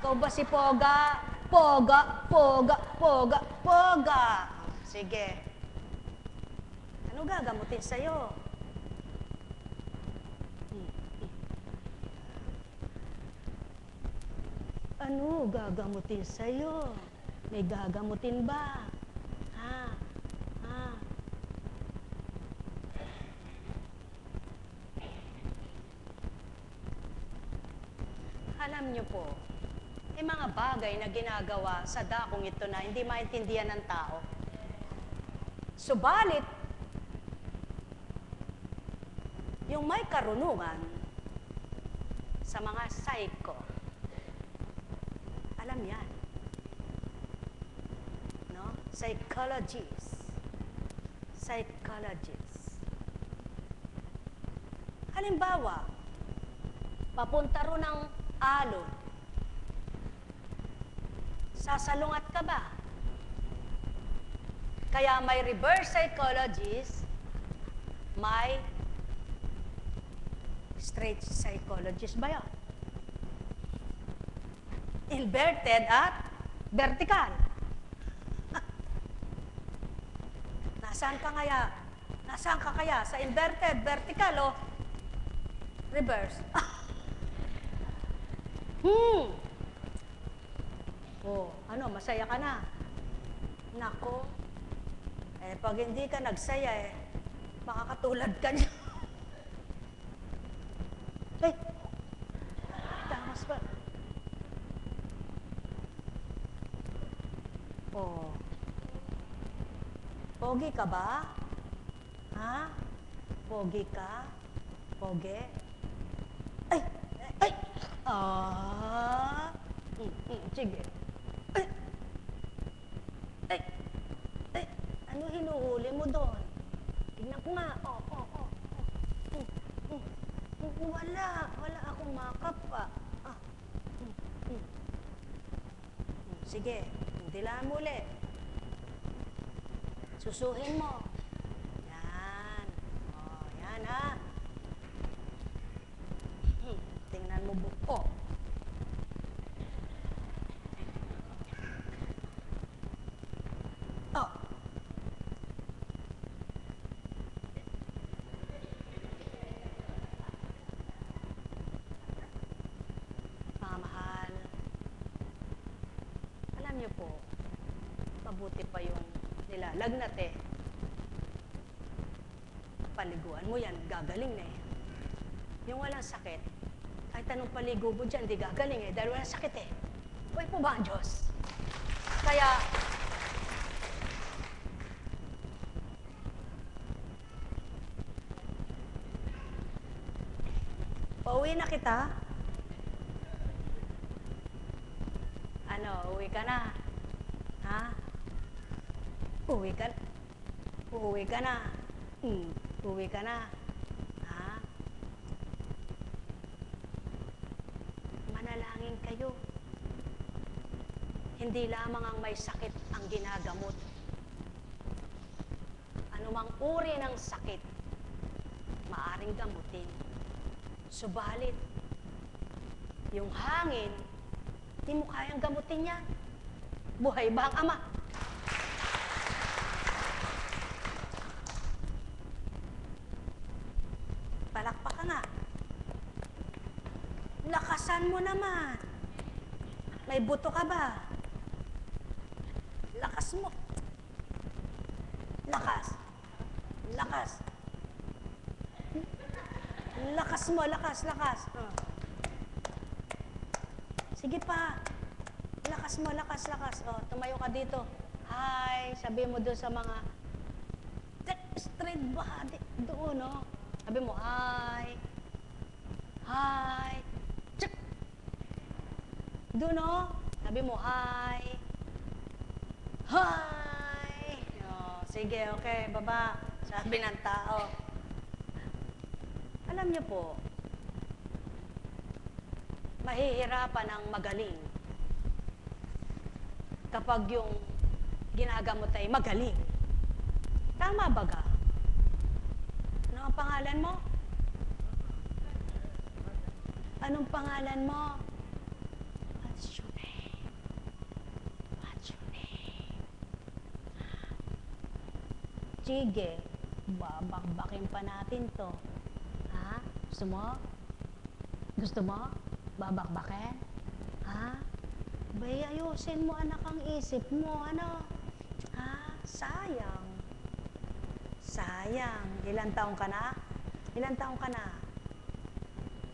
Speaker 1: Ikaw ba si poga? Poga, poga, poga, poga. Sige. Ano gagamutin sa'yo? Ano gagamutin sa'yo? May gagamutin ba? Ha? Ha? Alam niyo po, may mga bagay na ginagawa sa dakong ito na hindi maintindihan ng tao. Subalit, yung may karunungan sa mga psycho, alam yan. No? Psychologists. Halimbawa, papunta ro ng alon. Sasalungat ka ba? Kaya may reverse psychologist, may straight psychologist ba yun? Inverted at vertical. Nasaan ka kaya? Nasaan ka kaya? Sa inverted, vertical o reverse? Oh, ano, masaya ka na? Nako, pag hindi ka nagsaya makakatulad ka niya. Tamas ba? Oh. Pogi ka ba? Ha? Pogi ka? Pogi? Ay! Sige. Ano hinuhuli mo doon? Tingnan ko nga. Wala akong makeup pa. Sige, dilaan mo ulit. Susuhin mo. Yan. Yan ha. Tingnan mo buko. Mabuti pa yung nilalagnat paliguan mo yan, gagaling na Yung walang sakit, kahit anong paligo mo dyan, di gagaling dahil walang sakit Uy po ba ang Diyos? Kaya, pauwi na kita? Ano, uwi ka na? Ha? Uwi ka na? Uwi ka na? Uwi ka na? Ha? Manalangin kayo. Hindi lamang ang may sakit ang ginagamot. Anumang uri ng sakit, maaring gamutin. Subalit, yung hangin, di mo kayang gamutin yan. Buhay ba ang Ama? Palakpak ka nga. Lakasan mo naman. May buto ka ba? Lakas mo. Lakas. Lakas. Lakas mo, lakas, lakas. Sige pa. Lakas mo, lakas, lakas. Tumayo ka dito. Hi, sabi mo doon sa mga straight body. Doon, Sabi mo, hi. Hi. Check. Doon, Sabi mo, hi. Hi. Sige, okay, baba. Sabi ng tao. Alam niyo po, mahihirapan ang magaling kapag yung ginagamot ay magaling. Tama ba ka? Ano ang pangalan mo? Anong pangalan mo? What's your name? What's your name? Sige, babakbakin pa natin to. Ha? Gusto mo? Gusto mo? Babakbakin? Ha? Bay, ayusin mo anak ang isip mo, ano? Ha? Sayang. Sayang. Ilan taong ka na? Ilan taong ka na?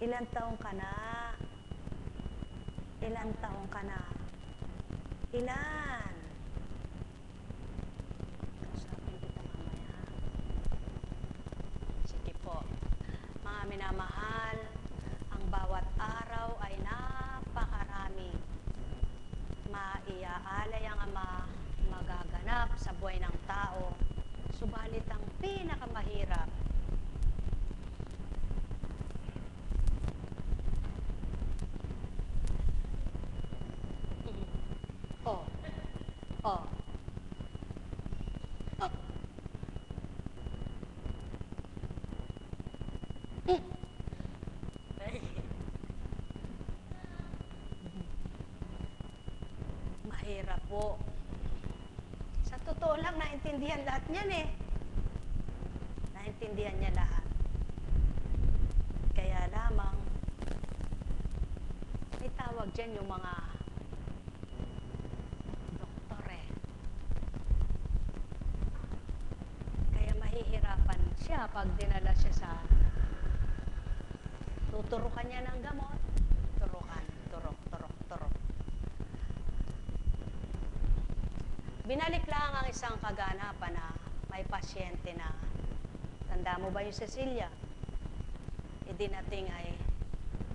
Speaker 1: Ilan taong ka na? Ilan taong ka na? Ilan? Kausapin kita mamaya. Sige po. Mga minamahal, ang bawat araw ay napakarami. Maiaalay ang ama magaganap sa buhay ng tao. Subalit ang pinakamahirap, oh, oh, oh. Mahirap po. Sa totoo lang, naintindihan lahat niyan eh. Naintindihan niya lahat. Kaya lamang, may tawag dyan yung mga doktor eh. Kaya mahihirapan siya pag dinala siya sa tuturukan niya ng gamot. Turukan, turok. Binalik lang ang isang kaganapan na may pasyente na, tanda mo ba yung Cecilia? Idinating ay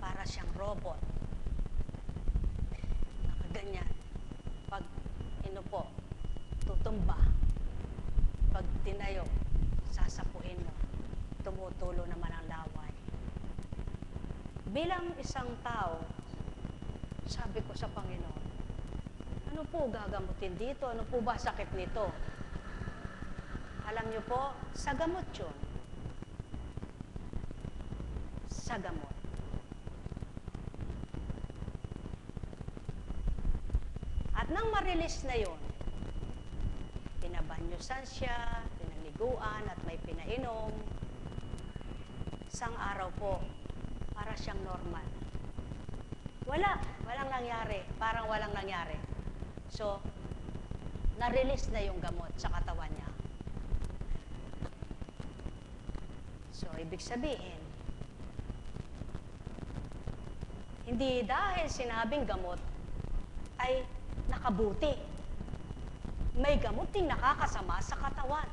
Speaker 1: para siyang robot. Nakaganyan. Pag inupo, tutumba. Pag tinayo, sasapuin mo. Tumutulo naman ang laway. Bilang isang tao, sabi ko sa Panginoon, ano po gagamutin dito? Ano po ba sakit nito? Alam niyo po, sa gamot yun. Sa gamot. At nang ma-release na yun, pinabanyusan siya, pinaliguan at may pinainom. Isang araw po, para siyang normal. Walang nangyari. Parang walang nangyari. So, na-release na yung gamot sa katawan niya. So, ibig sabihin, hindi dahil sinabing gamot ay nakabuti. May gamot ding nakakasama sa katawan.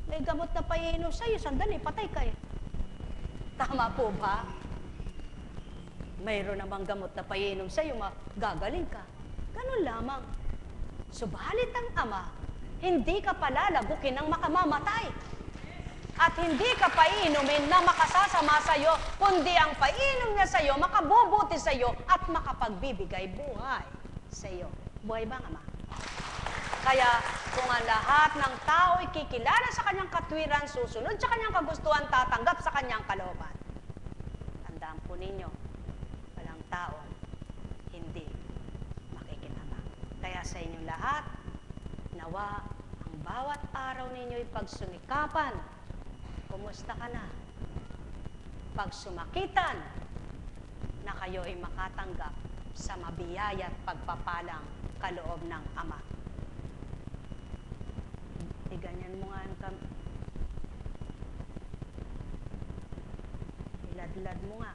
Speaker 1: May gamot na paiinom sa'yo, sandali, patay kayo. Tama po ba? Mayroon namang gamot na paiinom sa'yo, gagaling ka. Ganun lamang. Subalit ang ama, hindi ka palalagukin ng makamamatay. At hindi ka paiinumin na makasasama sa'yo, kundi ang paiinom niya sa'yo, makabubuti sa'yo, at makapagbibigay buhay sa'yo. Buhay ba, ama? Kaya, kung ang lahat ng tao ikikilala sa kanyang katwiran, susunod sa kanyang kagustuhan, tatanggap sa kanyang kalooban. Tandaan po ninyo, walang tao hindi makikinabang. Kaya sa inyong lahat, nawa ang bawat araw ninyo'y pagsumikapan. Kumusta ka na? Pagsumakitan na kayo'y makatanggap sa mabiyaya at pagpapalang kaloob ng Ama. Ganyan mo nga ang iladlad mo nga.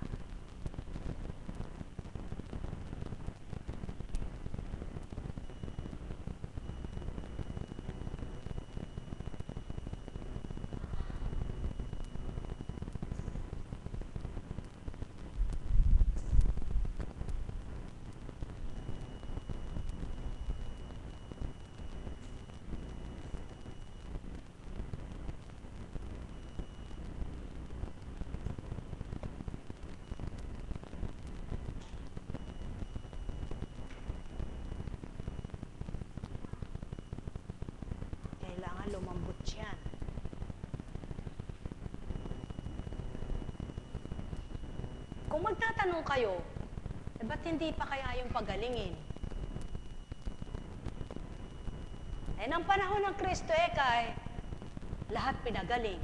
Speaker 1: Kailangan lumambot yan. Kung magtatanong kayo, ba't hindi pa kaya yung pagalingin? Nang panahon ng Kristo kay lahat pinagaling.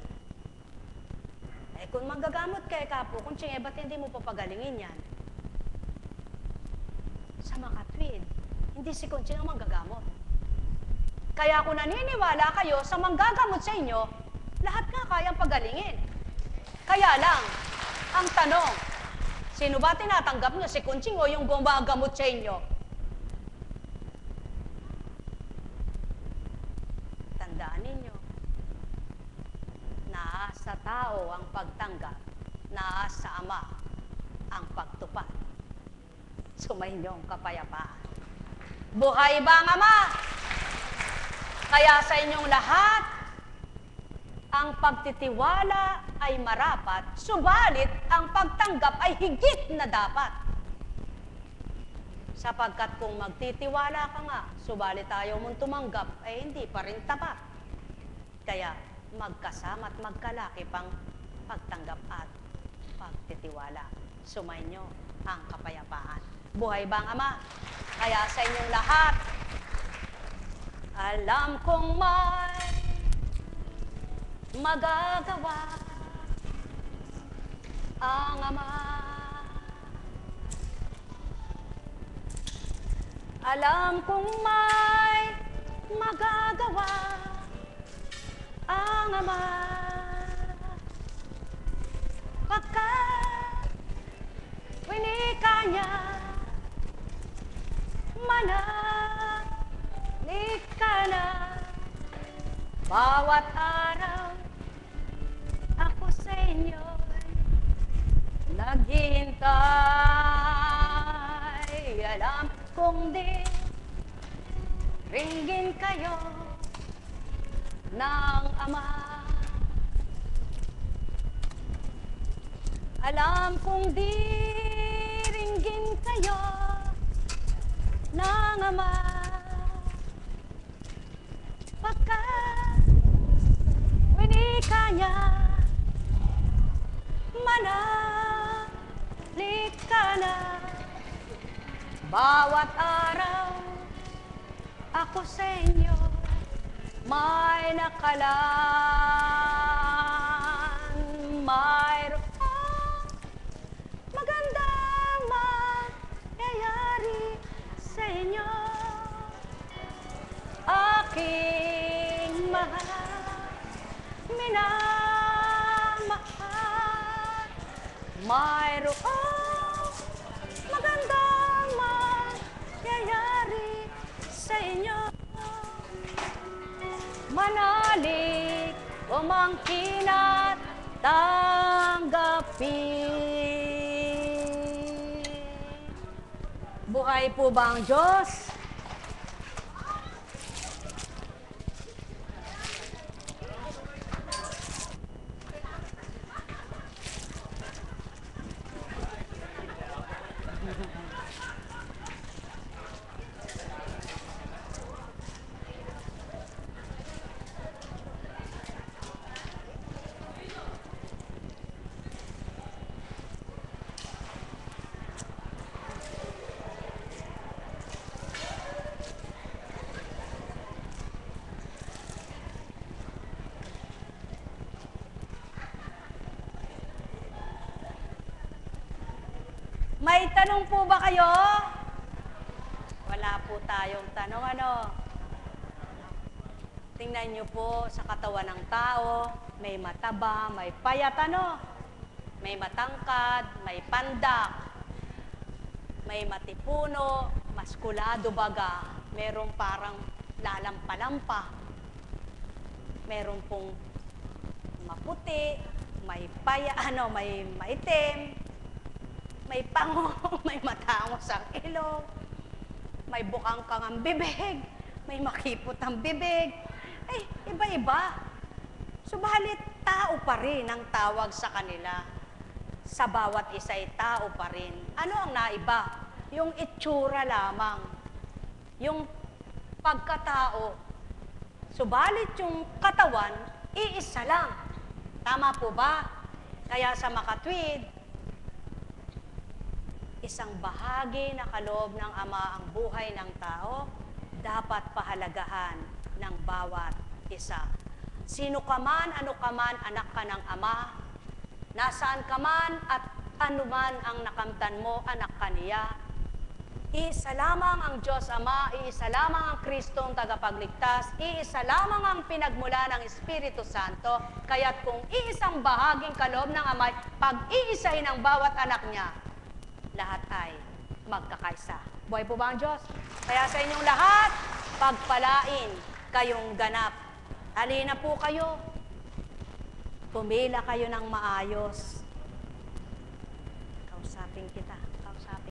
Speaker 1: Kung magagamot kay kapo, kung ba't hindi mo papagalingin yan? Sa makatwid, hindi si Kunching ang manggagamot. Kaya kung naniniwala kayo sa manggagamot sa inyo, lahat nga kayang pagalingin. Kaya lang, ang tanong, sino ba tinatanggap nyo, si Kunching o yung gumagamot sa inyo? Tandaan ninyo, naasa tao ang pagtanggap, naasa Ama ang pagtupad. Sumayinyong kapayapaan. Buhay ba ang Ama? Kaya sa inyong lahat, ang pagtitiwala ay marapat, subalit ang pagtanggap ay higit na dapat. Sapagkat kung magtitiwala ka nga, subalit ayaw mong tumanggap, ay hindi pa rin tapat. Kaya magkasama at magkalaki pang pagtanggap at pagtitiwala. Sumainyo ang kapayapaan. Buhay ba ang Ama? Kaya sa inyong lahat, alam kong may magagawa ang Ama. Alam kong may magagawa ang Ama. Pagkat winika niya, manahalik ka na. Bawat araw ako sa inyo naghihintay. Alam kong di ringgin kayo ng Ama. Alam kong di ringgin kayo ng Ama. Pagkat winika niya, manahalik ka na. Bawat araw ako sa inyo may nakalaan. Mayroong magandang mangyayari sa inyo. Aking mahal, minamahal, mayroong magandang mangyayari sa inyo. Manalig, umangkin at tanggapin. Buhay po ba ang Diyos? May tanong po ba kayo? Wala po tayong tanong, ano? Tingnan nyo po sa katawan ng tao, may mataba, may payat, ano? May matangkad, may pandak, may matipuno, maskulado baga, merong parang lalampa-lampa, meron pong maputi, may may maitim, may pango, may matangos ang ilong, may bukang kang ang bibig, may makipot ang bibig. Ay, iba-iba. Subalit, tao pa rin ang tawag sa kanila. Sa bawat isa ay tao pa rin. Ano ang naiba? Yung itsura lamang. Yung pagkatao. Subalit yung katawan, iisa lang. Tama po ba? Kaya sa makatwid, isang bahagi na kaloob ng Ama ang buhay ng tao, dapat pahalagahan ng bawat isa. Sino ka man, ano ka man, anak ka ng Ama, nasaan ka man at anuman ang nakamtan mo, anak ka niya. Iisa lamang ang Diyos Ama, iisa lamang ang Kristong tagapagligtas, iisa lamang ang pinagmula ng Espiritu Santo, kaya't kung iisang bahaging kaloob ng Ama, pag-iisahin ang bawat anak niya, lahat ay magkakaisa. Buhay po ba ang Diyos? Kaya sa inyong lahat, pagpalain kayong ganap. Halina po kayo. Pumila kayo ng maayos.